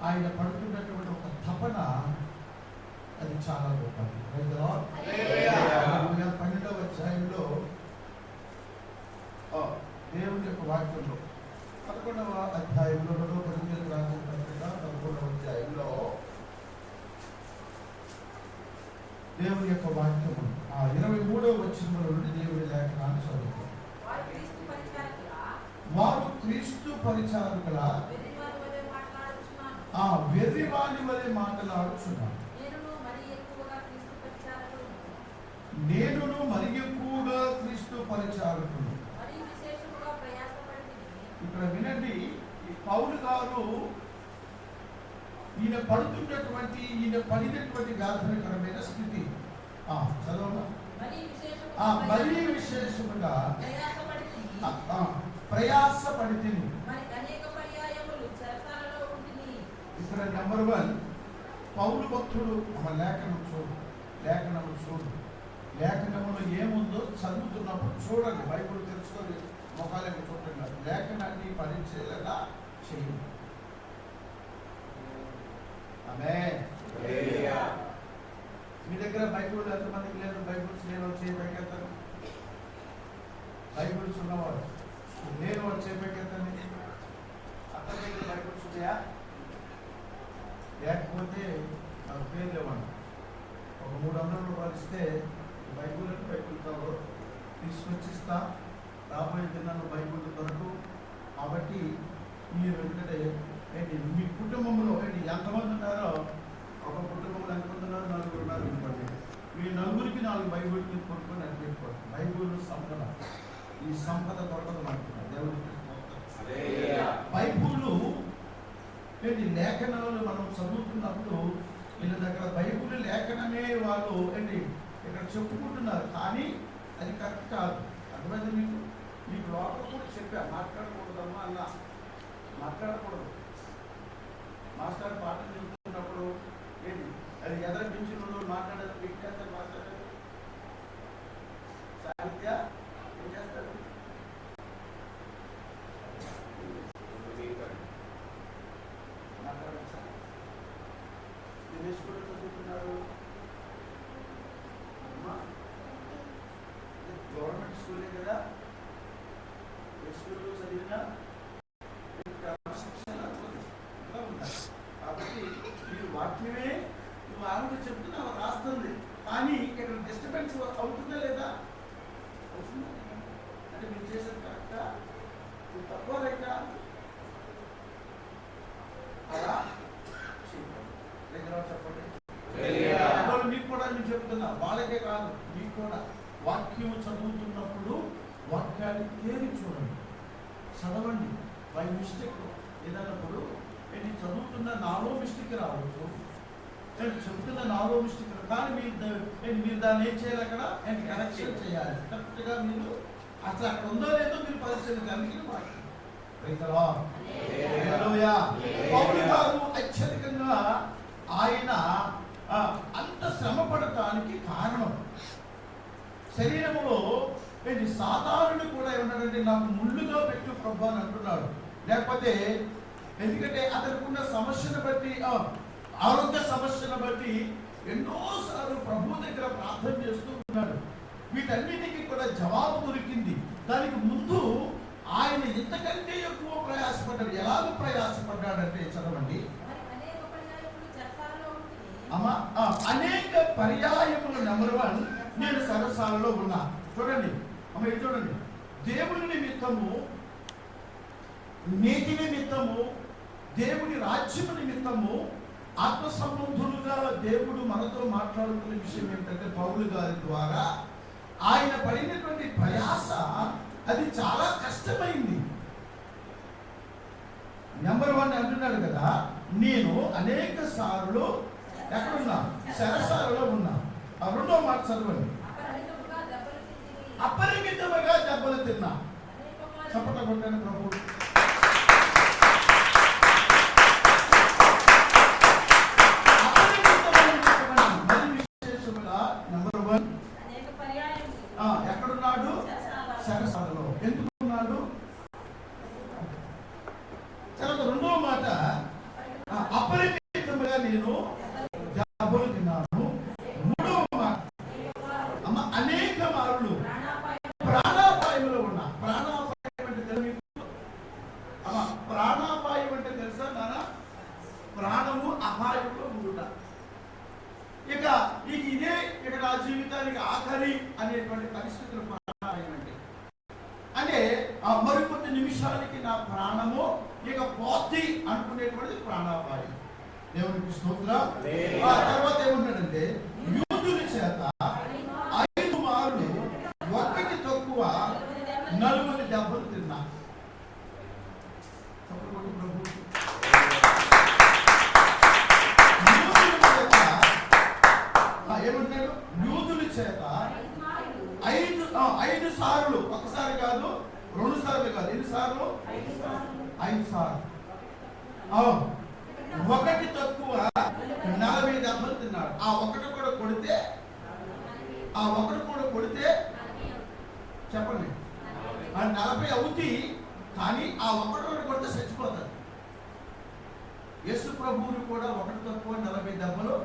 ఆయన పడుతున్నటువంటి ఒక తపన అది చాలా గొప్పది. 12వ అధ్యాయంలో దేవుని యొక్క వాక్యంలో 11వ అధ్యాయంలో 2వ కొరింథీయులకు రాసిన పత్రిక 11వ అధ్యాయంలో దేవుని యొక్క వాక్యము 23వ వచనం నుండి దేవుని లేఖనాన్ని చదువుతాం. వారు క్రీస్తు పరిచారకుల వెర్రివాని వలె మాట్లాడుచున్నారు. నేనును మరి ఎక్కువగా క్రీస్తు పరిచారకులు. ఇక్కడ వినండి, ఈ పౌలు గారు ఈయన పడినటువంటి వ్యాధులకరమైన స్థితి చదవనా? మరీ విశేషముగా ప్రయాసపడితిని. ఇక్కడ నెంబర్ 1 పౌలు భక్తుడు లేఖనములో ఏముందో చదువుతున్నప్పుడు చూడండి. బైబిల్ తెలుసుకొని మొఖాలకు చూడండి. లేఖనాన్ని పరిచయగా చేయండి. ఆమేన్. మీ దగ్గర బైబిల్ ఎంతమందికి లేదు? బైబిల్స్ నేను చేయబెట్టాను. బైబిల్స్ ఉన్నవాడు నేను చేయబెట్టాను. అతని దగ్గర బైబిల్స్ ఉన్నాయా? లేకపోతే నాకు పేరు లేవండి. ఒక 300 రూపాయలు ఇస్తే బైబిల్తో తీసుకొచ్చిస్తా. రాబోయే దినాల్లో బైబిల్ దొరకు. కాబట్టి మీరు ఎందుకంటే మీ కుటుంబంలో ఎంతమంది ఉన్నారో, ఒక కుటుంబంలో ఎంతమంది ఉన్నారో 4 ఉన్నారు అనుకోండి. మీ 4కి 4 బైబిల్ కొనుక్కొని అనిపెట్టుకోండి. బైబిల్ సంపద, ఈ సంపద దొరకదు అంటున్నారు దేవుడికి. బైబిల్ లేఖనాలు మనం చదువుతున్నప్పుడు వీళ్ళ దగ్గర బైబిల్ లేఖనమే వాళ్ళు ఇక్కడ చెప్పుకుంటున్నారు, కానీ అది కరెక్ట్ కాదు. అర్థమైంది మీకు? మీకు లోపల కూడా చెప్పా, మాట్లాడకూడదమ్మా అన్న, మాట్లాడకూడదు. మాస్టర్ పాటలు చెప్తున్నప్పుడు అది ఎదర పెంచులు మాట్లాడేది వ్యక్తి మాట్లాడేది సాహిత్య ఏం చేస్తారు? మాట్లాడండి సార్. ఏ స్కూల్లో చదువుతున్నారు? గవర్నమెంట్ స్కూలే కదా. ఏ స్కూల్లో చదివినా క్రమశిక్షణ ఉంటారు. కాబట్టి మీరు వాక్యమే నువ్వు ఆవిడ చెప్తున్నావు, రాస్తుంది, కానీ ఇక్కడ డిస్టర్బెన్స్ అవుతుందా లేదా? అవుతుందా? అంటే మీరు చేసేది కరెక్టా? నువ్వు తక్కువ రైటా? అలా చెప్పండి. మీకు కూడా నేను చెప్తున్నా, వాళ్ళకే కాదు, మీకు కూడా వాక్యం చదువుతున్నప్పుడు వాక్యాన్ని తేలి చూడండి, చదవండి. బై మిస్టేక్ ఏదన్నప్పుడు చదువుతున్న నాలో మిస్టేక్ రావచ్చు, చెబుతున్న నాలో మిస్టేక్, కానీ మీరు దాన్ని ఏం చేయాలి? అక్కడ కరెక్షన్ చేయాలి. కరెక్ట్గా మీరు అసలు అక్కడ ఉందో లేదో మీరు పరిశీలించడానికి పౌలు గారు అత్యధికంగా ఆయన అంత శ్రమ పడటానికి కారణం శరీరంలో సాధారణుడు కూడా ఏమన్నాడంటే, నాకు ముళ్ళుగా పెట్టు ప్రభు అని అంటున్నాడు. లేకపోతే ఎందుకంటే అతనికి ఉన్న సమస్యను బట్టి, ఆరోగ్య సమస్యను బట్టి ఎన్నోసార్లు ప్రభు దగ్గర ప్రార్థన చేస్తూ ఉన్నాడు. వీటన్నిటికీ కూడా జవాబు దొరికింది. దానికి ముందు ఆయన ఇంతకంటే ఎక్కువ ప్రయాసపడ్డాడు. ఎలాగో ప్రయాసపడ్డాడంటే చదవండి అమ్మా. అనేక పర్యాయములు నెంబర్ 1 నేను సరసాలలో ఉన్నా. చూడండి అమ్మ, ఇది చూడండి. దేవుని నిమిత్తము, నీతి నిమిత్తము, దేవుని రాజ్యము నిమిత్తము, ఆత్మ సంబంధులుగా దేవుడు మనతో మాట్లాడుతున్న విషయం ఏంటంటే, పౌలు గారి ద్వారా ఆయన పడినటువంటి ప్రయాస అది చాలా కష్టమైంది. నెంబర్ 1 అంటున్నాడు కదా, నేను అనేక సార్లు ఎక్కడున్నా? సరసాలలో ఉన్నా. ఆ 2వ మాట చదవండి. అపరిమితముగా దెబ్బలు తిన్నా. చప్పట కొట్టాను ప్రభు. మరి విశేషముగా నెంబర్ 1 అపాయంలో ఉండుట. ఇక ఇక నా జీవితానికి ఆఖరి అనేటువంటి పరిస్థితులు ప్రాణాపాయం అంటే ఆ మరికొద్ది నిమిషాలకి నా ప్రాణము ఇక పోతి అనుకునేటువంటిది ప్రాణాపాయం. దేవునికి స్తోత్రం. ఆ తర్వాత ఏమన్నాడంటే యూదుల చేత 5 మార్లు ఒకటి తక్కువ 40 దెబ్బలు తిన్నా. ఏమంటాడు? యూదుల చేత 5 సార్లు, ఒకసారి కాదు 2 సార్లు కాదు, ఎన్ని సార్లు? 5 సార్లు. ఒకటి తక్కువ 40 దెబ్బలు తిన్నాడు. ఆ ఒకటి కూడా కొడితే చెప్పండి 40 అవుతాయి. కానీ ఆ ఒకటి కొడితే చచ్చిపోతాడు. యేసు ప్రభువుని కూడా ఒకటి తక్కువ 40 దెబ్బలు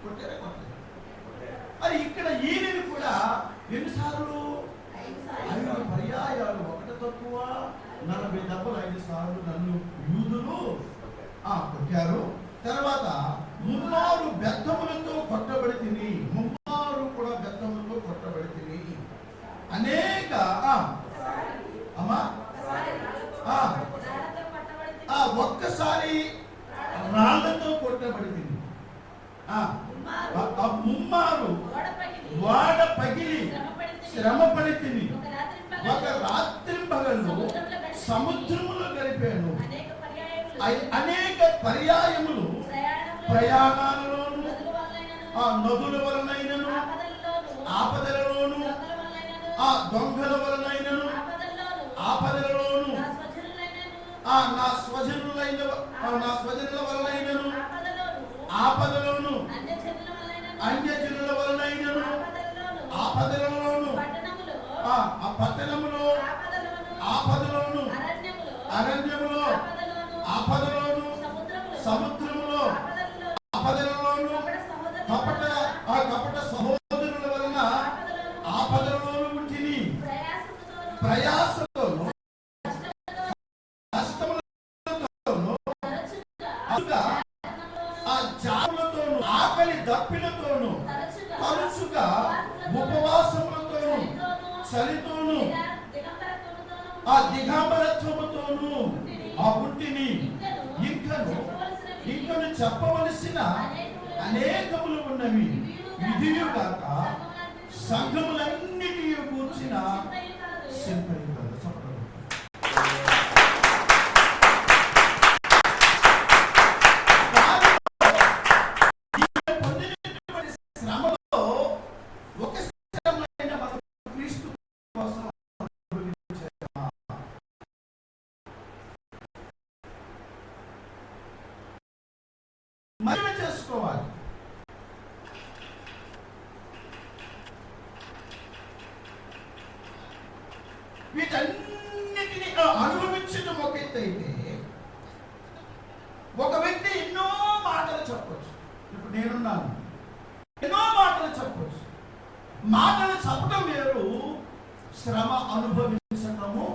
కొట్టారే కొట్టారు. మరి ఇక్కడ ఈయనని కూడా ఎన్నిసార్లు? 5 పర్యాయాలు, ఒకటి తక్కువ 40 దెబ్బలు 5 సార్లు నన్ను యూదులు కొట్టారు. తర్వాత 3 బెత్తములతో కొట్టబడి తిని, 3 కూడా బెత్తములతో కొట్టబడి తిని, అనేక ఒక్కసారి రాళ్లతో కొట్టబడి తిని, 3 వాడ పగిలి శ్రమపడి తిని, ఒక రాత్రి పగలు సముద్రములో గడిపాను. అనేక పర్యాయములు ప్రయాణాలలోను, నదుల వలనైనను, ఆపదలలోను, దొంగల వలనైనను, ఆపదలలోను, నా స్వజనుల వలనైనను, ఆపదలోను, అన్యజనుల వలనైనను, ఆపదలలోను, ఆ పట్టణములో, ఆపదలోను, అరణ్యములో, ఆపదలోను, సముద్రములో, ఆపదలలోను, కపట సహోదరుల వలన ఆపదలలోను ఉంటిని, ప్రయాసతోను, కష్టములతోను, జాములతోను, ఆకలి దప్పిలతోను, తరచుగా ఉపవాసములతోను, చలితోను, దిగంబరత్వముతోను ఉంటిని. ఇంకను చెప్పవలసిన అనేకములు ఉన్నవి, విధియు కాక సంఘములన్నిటి కూర్చిన చింతయు కాదు. శ్రమలో ఒక శ్రమైన మనం క్రీస్తు కోసం మహిమ చేసుకోవాలి. వీటన్నిటిని అనుభవించడం ఒక ఎత్తు అయితే, ఒక వ్యక్తి ఎన్నో మాటలు చెప్పచ్చు. ఇప్పుడు నేనున్నాను, ఎన్నో మాటలు చెప్పచ్చు. మాటలు చెప్పడం వేరు, శ్రమ అనుభవించటము.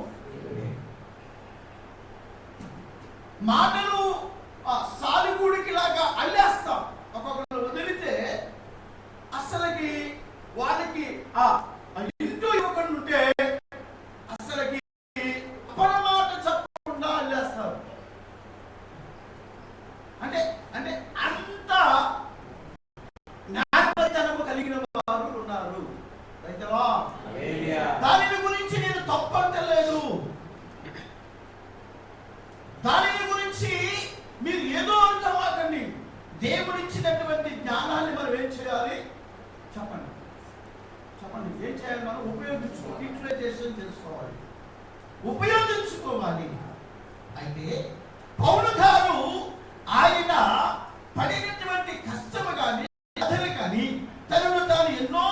మాటలు సాలిగూడికి లాగా అల్లేస్తాం. ఒక్కొక్కరు వదిలితే అసలుకి వాళ్ళకి ఇంటూ ఇవ్వకుండా ఉంటే అసలుకి అపరమాట చెప్పకుండా అల్లేస్తారు. అంటే అంత జ్ఞానతనము కలిగిన వారు ఉన్నారు. రైతవా, దానిని గురించి నేను తప్పంటలేదు. దానిని గురించి మీరు ఏదో అనుకోమాకండి. దేవుడిచ్చినటువంటి జ్ఞానాన్ని మనం ఏం చేయాలి? చెప్పండి ఏం చేయాలి? మనం యూటిలైజేషన్ చేసుకోవాలి, ఉపయోగించుకోవాలి. అయితే పౌలు గారు ఆయన పడినటువంటి కష్టము కానీ కథలు కానీ తనను తాను ఎన్నో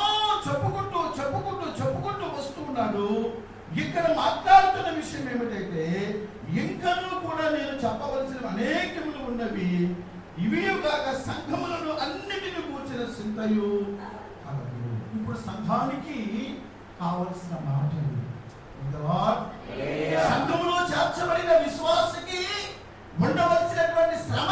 చెప్పుకుంటూ వస్తూ ఉన్నాడు. ఇక్కడ మాట్లాడుతున్న విషయం ఏమిటైతే, ఇంకనూ కూడా నేను చెప్పవలసిన అనేకములు ఉన్నవి, ఇవి కాక సంఘములను అన్నిటిని కూర్చిన చింతయు కలదు. ఇప్పుడు సంఘానికి కావలసిన మాటలు, సంఘములో చేర్చబడిన విశ్వాసకి ఉండవలసినటువంటి శ్రమ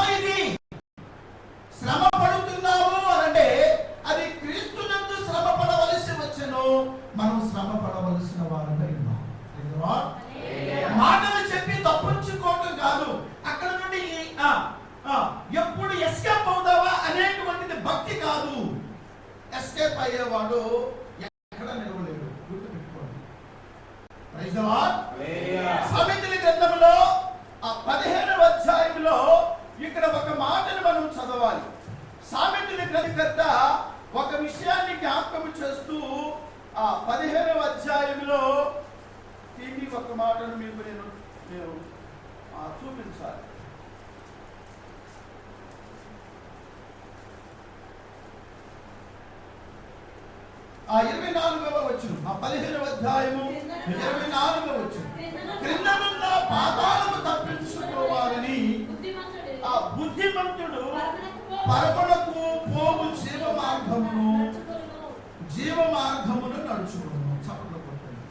స్టెప్ అయ్యేవాడు ఎక్కడ నిలవలేడు. గుర్తుపెట్టుకోండి. Praise the lord. సామెతల గ్రంథంలో ఆ 15వ అధ్యాయంలో ఇక్కడ ఒక మాటను మనం చదవాలి. సామెతల గ్రంథకర్త ఒక విషయాన్ని జ్ఞాపకం చేస్తూ ఆ 15వ అధ్యాయంలో దీన్ని ఒక మాటను మీకు నేను చూపించాలి. ఆ 24వ వచనం, ఆ 15వ అధ్యాయము 24వ వచనం. క్రిందనున్న పాతాళము తప్పించుకోవాలని ఆ బుద్ధిమంతుడు పరపడకు పోవు జీవ మార్గమును నడుచుకును. చప్పట్లు కొట్టండి.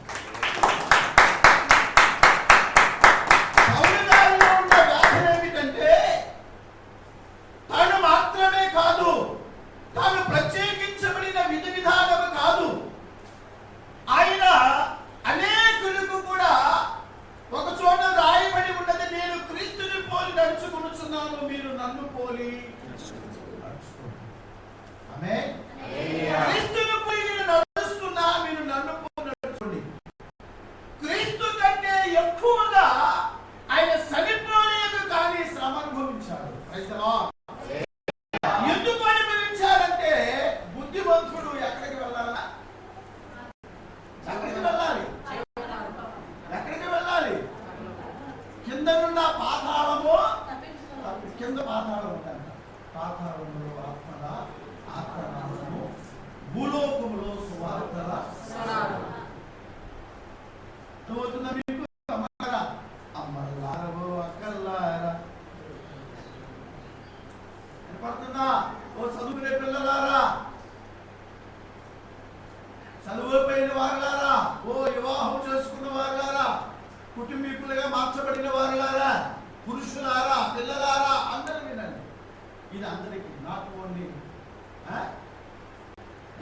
పౌలు గారిలో ఉన్న వ్యాధి ఏమిటంటే తాను మాత్రమే కాదు, తాను ప్రత్యేకించబడిన విధి విధానము కాదు, ఆయన అనేకులకు కూడా ఒక చోట రాయబడి ఉన్నది, నేను క్రీస్తుని పోలి నడుచుకుంటున్నాను, మీరు నన్ను పోలి ఆమేన్. క్రీస్తుని పోలి నేను నడుస్తున్నా, మీరు నన్ను పోలి నడుచుకోండి. క్రీస్తు కంటే ఎక్కువగా ఆయన చనిపోలేదు కానీ శ్రమ అనుభవించాడు. Praise the lord. ఎందుకు అనుభవించారంటే బుద్ధిమంతుడు ఎక్కడికి వెళ్ళాలా? ఎక్కడికి వెళ్ళాలి? ఎక్కడికి వెళ్ళాలి? కిందనున్న పాతాళము, కింద పాతాళం ఉంటాయంట. పాతాళములో ఆత్మల ఆత్మనామము, భూలోకములో సువార్తల అవుతుందా మీకు? అమ్మలారో అక్కల్లారా పడుతుందా? ఓ చదువుకునే పిల్లలారా, చదువుపోయిన వారులారా, ఓ వివాహం చేసుకున్న వారులారా, కుటుంబీకులుగా మార్చబడిన వారులారా, పురుషులారా, పిల్లలారా, అందరూ వినండి. ఇది అందరికీ, నాట్ ఓన్లీ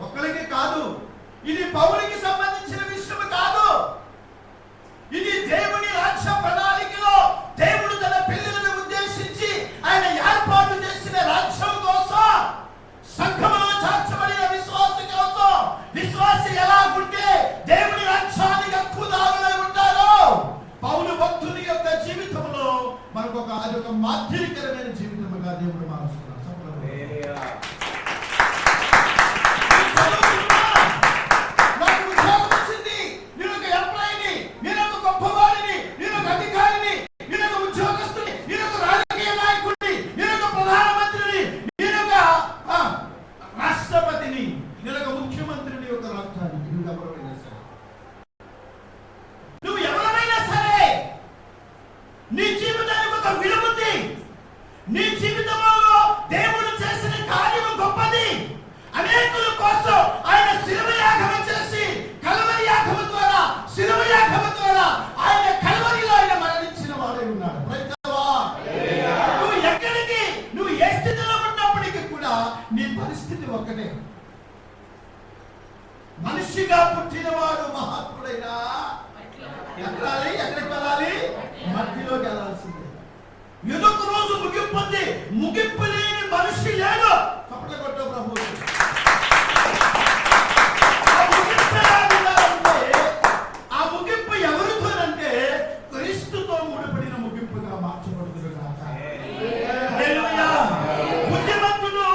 ఒక్కరికి కాదు. ఇది పౌరునికి సంబంధించిన విషయం కాదు. ఇది దేవుని రాజ్య ప్రణాళికలో దేవుడు తన పిల్లలను ఉద్దేశించి ఆయన ఏర్పాటు చేసిన రాజ్యం కోసం, సంఘములో చేర్చబడిన విశ్వాసి కోసం. విశ్వాసి ఎలా ఉంటే దేవుని రాజ్యానికి హక్కుదారులై ఉంటారో, పౌలు భక్తుని యొక్క జీవితంలో మనకు అదొక మాదిరికరమైన జీవితముగా దేవుడు మారుస్తున్నాడు. నాకు ఉద్యోగం వచ్చింది, నేను ఒక ఎంప్లాయీని, నేను ఒక గొప్పవాడిని, నేను ఒక అధికారిని, నేను ఒక ఉద్యోగస్తుని, నేను ఒక రాజకీయ నాయకుడిని, నేను ఒక ప్రధానమంత్రిని, నేను ఒక రాష్ట్రపతిని, నేను ఒక ముఖ్యమంత్రిని, ఒక రాష్ట్రానికి. నువ్వు ఎవరైనా సరే, నువ్వు ఎవరైనా సరే, నీ జీవితానికి ఒక విలువ ఉంది. నీ జీవితంలో దేవుడు చేసిన కార్యము గొప్పది. అనేకుల కోసం ఆయన శిలువ యాగము చేసి, కల్వరి యాగము ద్వారా, శిలువ యాగము ద్వారా ఆయన కల్వరిలో ఆయన మరణించిన వాడై ఉన్నాడు. నువ్వు ఎక్కడికి, నువ్వు ఏ స్థితిలో ఉన్నప్పటికీ కూడా నీ పరిస్థితి ఒక్కటే. మనిషిగా పుట్టినవాడు మహాత్ముడైనా ఎక్కడాలి? ఎక్కడికి వెళ్ళాలి? మట్టిలోకి వెళ్ళాల్సిందే. ఏదో ఒక రోజు ముగింపు ఉంది. ముగింపు లేని మనిషి లేడు. చప్పట్లు కొట్టు ప్రభు. ఆ ముగింపు ఎవరితోనంటే క్రీస్తుతో ముడిపడిన ముగింపుగా మార్చబడుతుంది. బుద్ధిమంతుడు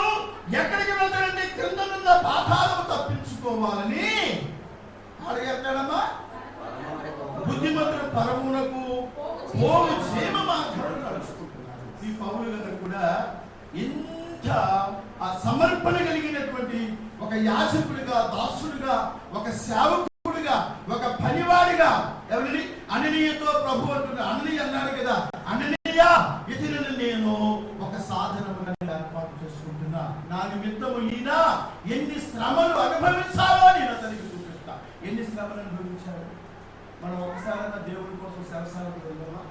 ఎక్కడికి వెళ్తాడంటే క్రిందనున్న పాతాళము తప్పించుకోవాలని అడిగేస్తాడమ్మా. బుద్ధిమంతుడు పరమునకు పోవు జీవ మార్గమును నడుచుకుంటున్నాడు. ఈ పౌలు గారు కూడా ఎంత ఆ సమర్పణ కలిగినటువంటి ఒక యాజకుడిగా, దాసుడిగా, ఒక సేవకుడిగా, ఒక పనివాడిగా. ఎవరిని? అననీయతో ప్రభు అంటున్నాడు. అననీయ అన్నాడు కదా, అననీయ ఇతరులను నేను ఒక సాధనముగా ఏర్పాటు చేసుకుంటున్నా. నా నిమిత్తము ఈయన ఎన్ని శ్రమలు అనుభవించాలో నేను అతనికి చూపిస్తా. ఎన్ని శ్రమలు అనుభవించాడు? మనం ఒకసారైనా దేవుడి కోసం శరసాలకు వెళ్దామా?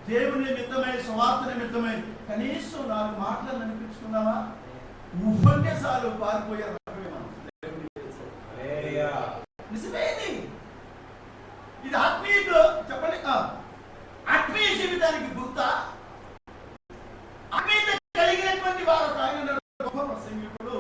దేవుని నిమిత్తమై, స్వార్థ నిమిత్తమై కనీసం 4 మాటలు అనిపించుకున్నావా? ఉవ్వంటే చాలు పారిపోయారు. నిజమేది. ఇది ఆత్మీయ, చెప్పండి, ఆత్మీయ జీవితానికి గుర్త. ఆత్మీయత కలిగినటువంటి వారు ఆయన గొప్ప ప్రసంగికుడు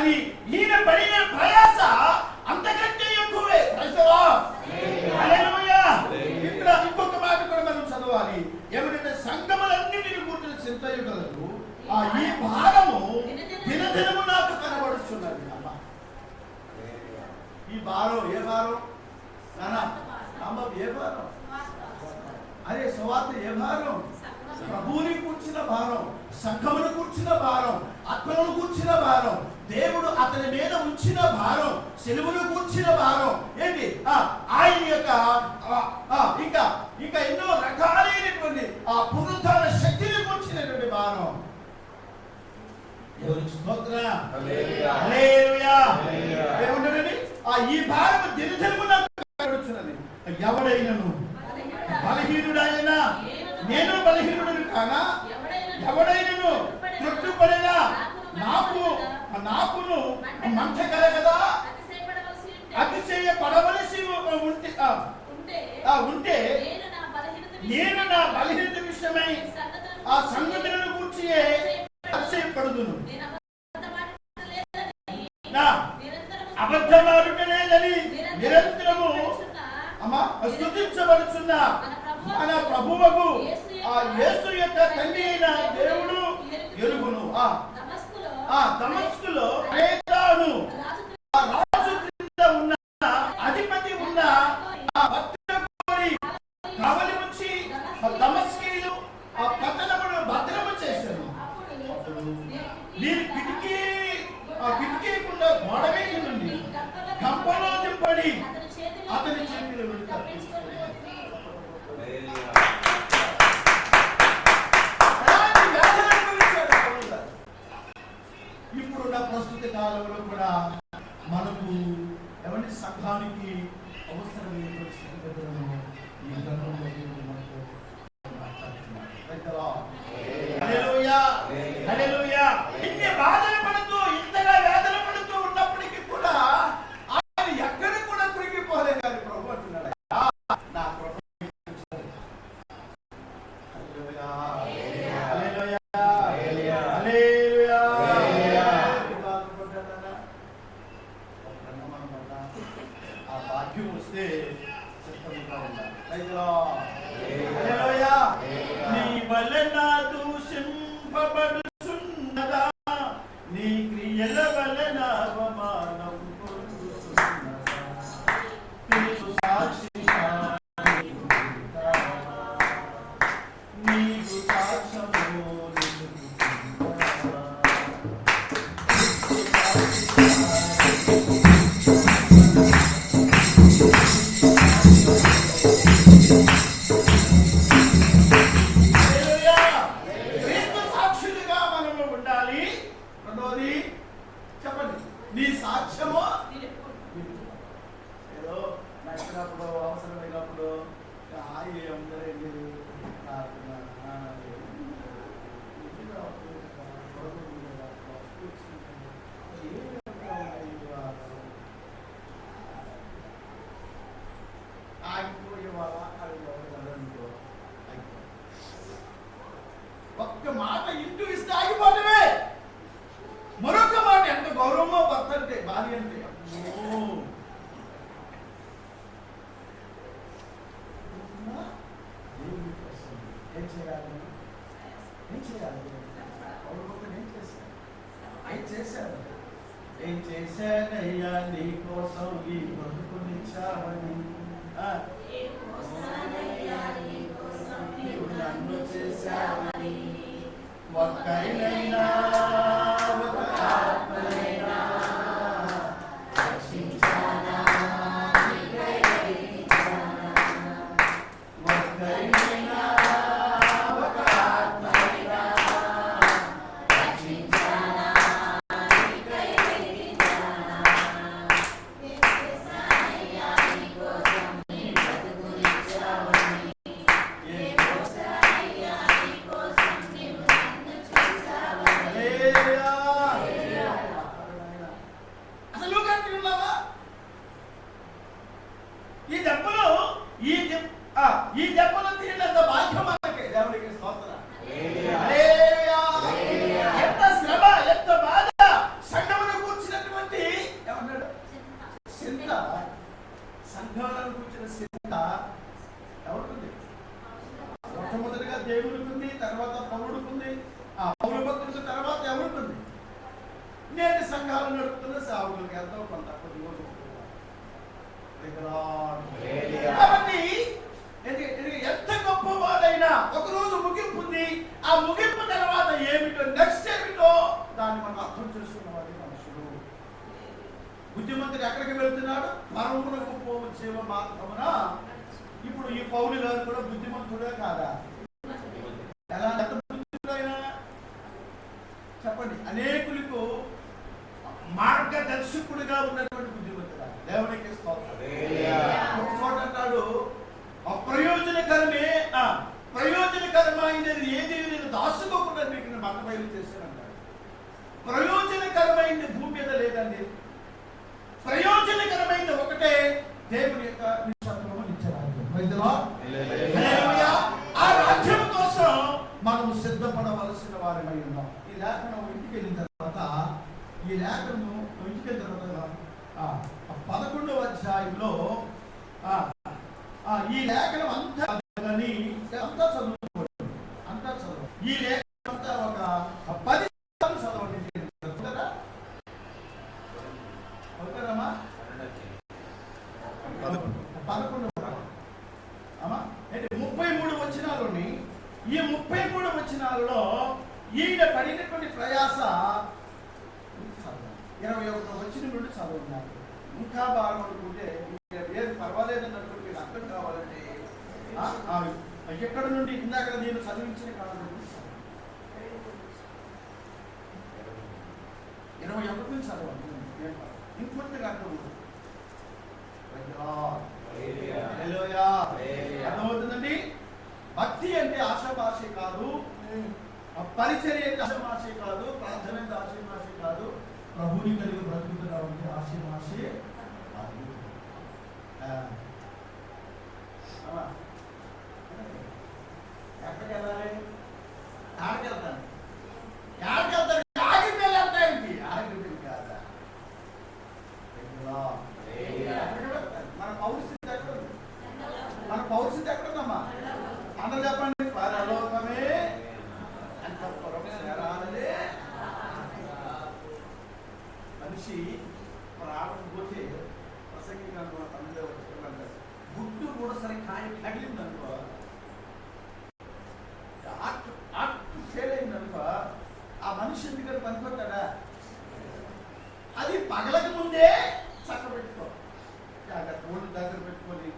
అది ఈయన పడిన ప్రయాస అంతకంటే ఎక్కువే. హల్లెలూయా. ఇక్కడ ఇంకొక మాట కూడా మనం చదవాలి. ఏమంటే సంగములన్నిటిని గురించి చింతయుగలరు, ఈ భారము దినదినము నాకు కనబడుతున్నది. అమ్మా, ఈ భారం ఏ భారం నానా? ఏ భారం? అరే సువార్త ఏ భారం? ప్రభువుని కూర్చిన భారం, సంఘమును కూర్చిన భారం, ఆత్మను కూర్చిన భారం, దేవుడు అతని మీద ఉంచిన భారం, సెలవును కూర్చిన భారం ఏంటి? ఆయన యొక్క ఇంకా ఇంకా ఎన్నో రకాలైనటువంటి పునరుద్ధరణ శక్తిని కూర్చినటువంటి భారం. దేవునికి స్తోత్రం. హల్లెలూయా. ఏమంటారండి? ఈ భారము దినదినము నాకు కనబడుచున్నది. ఎవడైనను బలహీనుడైనా, నేను బలహీనుడను కానా? ఎవడైనను తృప్తిపడినా నాకును మంట కలగదా? అతిశయపడవలసి ఉంటే నేను నా బలహీనత విషయమై ఆ సంగతులను కూర్చి అతిశయపడుదును. నా అబద్ధమాడుట లేదని నిరంతరము స్తుతించబడుచున్న మన ప్రభువుకు యేసు యొక్క తండ్రి అయిన దేవుడు ఎరుగును. దమస్కులో రాజు క్రింద ఉన్న అధిపతి ఉన్న కావలి ఉంచి దమస్కీలు పట్టణమును భద్రము చేశాను. నేను కిటికీకుండా గోడ మీద నుండి కంపలో దింపడి అతని చేతిలో ఇప్పుడున్న ప్రస్తుత కాలంలో కూడా మనకు ఎవరి సంఘానికి అవసరమైన స్థితిగతులను ఈ గ్రంథంలో మనకు హల్లెలూయా. హల్లెలూయా. ఇన్ని బాధలు పడుతూ, ఇంతగా వేదన పడుతూ ఉన్నప్పటికీ కూడా ఆయన ఎక్కడ కూడా కృంగిపోలే. కానీ ప్రభు అంటున్నాడు, నా ప్రభు వస్తే నీ వలన దూషింపబడుచున్నదా, నీ క్రియల వలన అవమానం పొందుచున్నదా, నీకు సాక్షిగా నీకు సాక్ష్యము చెప్పండి. నీ సాక్ష్యము ఏదో నచ్చినప్పుడు అవసరమైనప్పుడు ఒక్క మాట ఇంటూ ఇస్తే ఆగిపోవడమే. మరొక మాట ఎంత గౌరవమో భర్త అంటే, భార్య అంటే ఏం చేయాలి? ఏం చేశానయ్యా నీ కోసం ఈ బ్రతుకునిచ్చావని, నీవు నన్ను చేశావని, ఒక్కరినైనా ఒక ఆత్మనైనా రక్షించానా, ఒక్కరినైనా ఒక ఆత్మనైనా రక్షించానా, నేను సంఘాలు నడుపుతున్న సేవకులకు ఎంతో కొంత కాబట్టి ఎంత గొప్పవాడైనా ఒకరోజు ముగింపు ఉంది. ఆ ముగింపు తర్వాత ఏమిటో, నెక్స్ట్ ఏమిటో దాన్ని మనం అర్థం చేసుకున్నవాడి మనుషుడు. బుద్ధిమంతుడు ఎక్కడికి వెళ్తున్నాడు? పరమునకు పోవు జీవ మార్గమున. ఇప్పుడు ఈ పౌలు గారు కూడా బుద్ధిమంతుడే కాదా? ఎలా బుద్ధిమంతుడైనా చెప్పండి. అనేకులకు మార్గదర్శకుడిగా ఉన్నటువంటి బుద్ధిమంతుడా? దేవునికి ఒక చోట అంటాడు, అప్రయోజనకరమే ప్రయోజనకరమైనది ఏది నేను దాచుకోకుండా మీకు నేను మత బయలు చేశానంటాడు. ప్రయోజనకరమైనది భూమి మీద లేదండి. ప్రయోజనకరమైన ఒకటే దేవుని యొక్క నిశ్శబ్దము నిత్యరాజ్యం. ఆ రాజ్యం కోసం మనము సిద్ధపడవలసిన వారమై ఉన్నాం. ఈ లేఖనం ఇంటికి వెళ్ళిన తర్వాత, ఈ లేఖను ఇంటికి వెళ్ళిన తర్వాత 11వ అధ్యాయంలో ఈ లేఖనం అంతా చదువు. ఈ లేఖనం అంతా ఒక 10 సార్లు చదవండి. అవుతారమ్మా? 11 33 వచనాలని, ఈ 33 వచనాలలో ఈయన పడినటువంటి ప్రయాస 21 వచనం నుండి చదువుతున్నారు. ఇంకా బాగా అనుకుంటే ఏది పర్వాలేదన్నట్టు మీరు అర్థం కావాలంటే ఎక్కడ నుండి ఇందాక నేను చదివించిన కాలం 21 నుంచి చదవండి. ఇంకొంతగా అర్థమవుతుందండి. భక్తి అంటే ఆశాభాషే కాదు, పరిచర్య అంటే ఆశాభాషే కాదు, ప్రార్థన అంటే ఆశాభాషే కాదు, ప్రభుని కలిగి బ్రతుకుతున్నా ఉంటే ఆశాభాషే కాదు. ఎక్కడికి వెళ్ళాలి? ఆడికి వెళ్తాను. ఆడికి వెళ్తాను. ఆడికి వెళ్ళానికి ఆడికి కాదా? మన పౌరస్థితి ఎక్కడ ఉంది? మన పౌరస్థితి ఎక్కడుందమ్మా? అందరూ చెప్పండి. పరలోకమే మనిషి ప్రాణం పోతే ప్రసంగిగా గుడ్డు కూడా సరే కాయ తగిలిందనుకో, ఫెయిల్ అయిందనుకో, ఆ మనిషి ఎందుకంటే పనికొట్టాడా? అది పగలక ముందే చక్క పెట్టుకో, జాగ్రత్త ఒళ్ళు దగ్గర పెట్టుకొని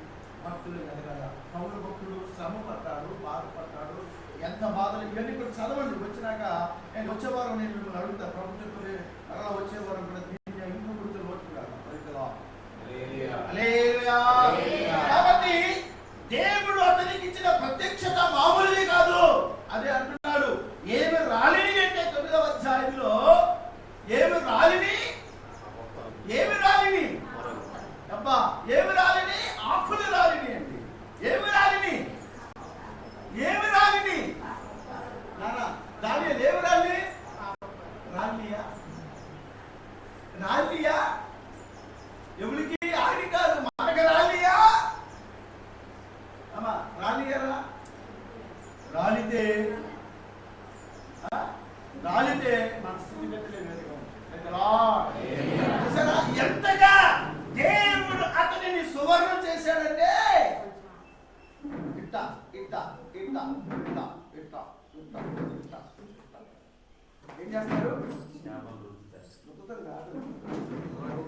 భక్తులు ఎదగాల. పౌరు భక్తుడు శ్రమ పడ్డాడు, బాధపడ్డాడు, ఎంత బాధలు ఇవన్నీ కూడా చదవండి. వచ్చినాక నేను వచ్చేవారం నేను మిమ్మల్ని అడుగుతా, ప్రభుత్వం అలా వచ్చేవారం కూడా ఇంకో గుర్తు లోటు కాదు. కాబట్టి దేవుడు అతనికి ఇచ్చిన ప్రత్యక్షత మామూలుది కాదు. అదే అంటున్నాడు, ఏమి రాలిని అంటే 9వ అధ్యాయంలో ఏమి రాలిని అబ్బా, ఏమి రాలిని? ఆకులు రాలిని అండి. ఏమి రాలిని దాని ఏమి రాలియా ఎవరికి? ఆడి కాదు, మనకు రాలియా అమ్మా, రాలియరా? రాలితే మన స్థితిగతులే వేరుగా ఉంటాయి. ఎంతగా దేవుడు అతనిని సువర్ణం చేశాడంటే ఇట్ట ఏం చేస్తారు?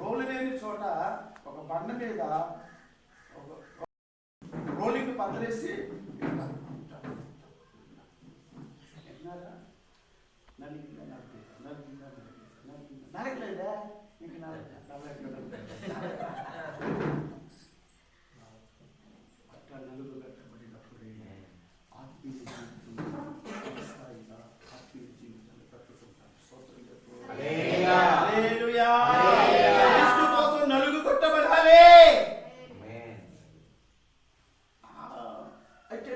రోలు లేని చోట ఒక బండ మీద రోలింగ్ పదలేసి నరకలేదా? అట్లా నలుగు కట్టబడినప్పుడే ఆత్మీయ జీవితాన్ని కట్టుకుంటారు. క్రీస్తు కోసం నలుగు కొట్టబడాలి. అయితే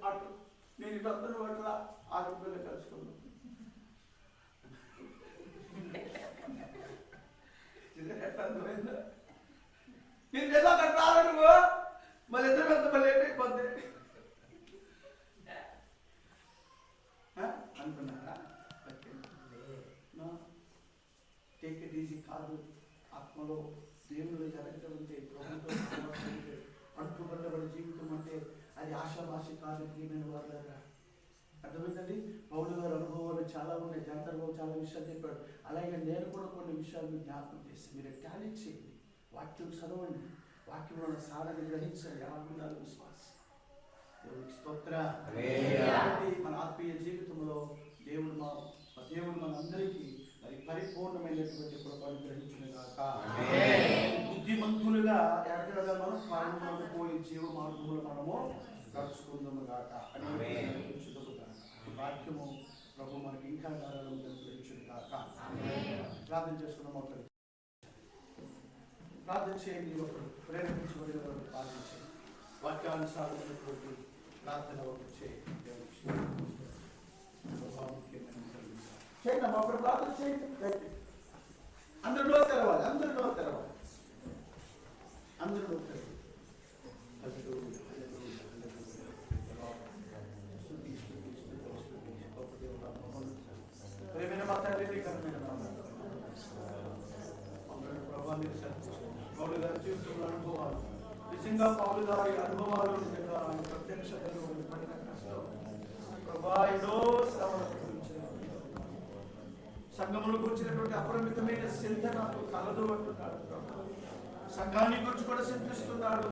అటు నేను ఇటు అర్థం పట్ల ఆరోగ్యంగా కలుసుకున్నాను. కాదు, ఆత్మలో దేవుడు జరగటం అంటే ప్రభుత్వం అంటుపడ్డబడి జీవితం అంటే అది ఆశాభాష కాదు. ప్రియమైన వాళ్ళ అర్థమైందండి. పౌలు గారి అనుభవాలు చాలా ఉన్నాయి, జాతరలో చాలా విషయాలు చెప్పాడు. అలాగే నేను కూడా కొన్ని విషయాలు జ్ఞాపకం చేసి మీరు టాలెంట్ చేయండి, వాక్యం చదవండి, వాక్యంలో ఉన్న సారాన్ని గ్రహించండి. ఎలా ఉండాలి విశ్వాసం. దేవునికి స్తోత్ర. మన ఆత్మీయ జీవితంలో దేవుడు మనందరికీ మరి పరిపూర్ణమైనటువంటి కృపను గ్రహించిన గాక. బుద్ధిమంతులుగా ఎడగడగా మనం కారణంలో పోయి జీవ మార్గంలో మనము నడుచుకుందాము గాక అని వాక్యము ప్రభు మనకి ఇంకా కారణం గ్రహించును గాక. ప్రార్థన చేసుకున్నాం. ఒకరు ప్రార్థన చేయండి, ఒకరు ప్రేరేపించబడిన వారు ప్రార్థన చేయండి. వాక్యానుసారమైనటువంటి ప్రార్థన ఒకరు చేయండి. చేయండి అమ్మా, ఒకరు ప్రార్థన చేయండి. అందరిలో తెరవాలి, అందరిలో తెరవాలి, అందరిలో తెరవాలి. ప్రేమైన మా తండ్రి కరమైన పౌలు గారి జీవితంలో అనుభవాలు, నిజంగా పౌలు గారి అనుభవాలు నిజంగా ఆయన ప్రత్యక్షతలు పడిన కష్టం ప్రభా ఎన్నో శ్రమలను సంఘమును గురించినటువంటి అపరిమితమైన చింత నాకు కలదు అంటున్నాడు. సంఘాన్ని గురించి కూడా చింతిస్తున్నాడు.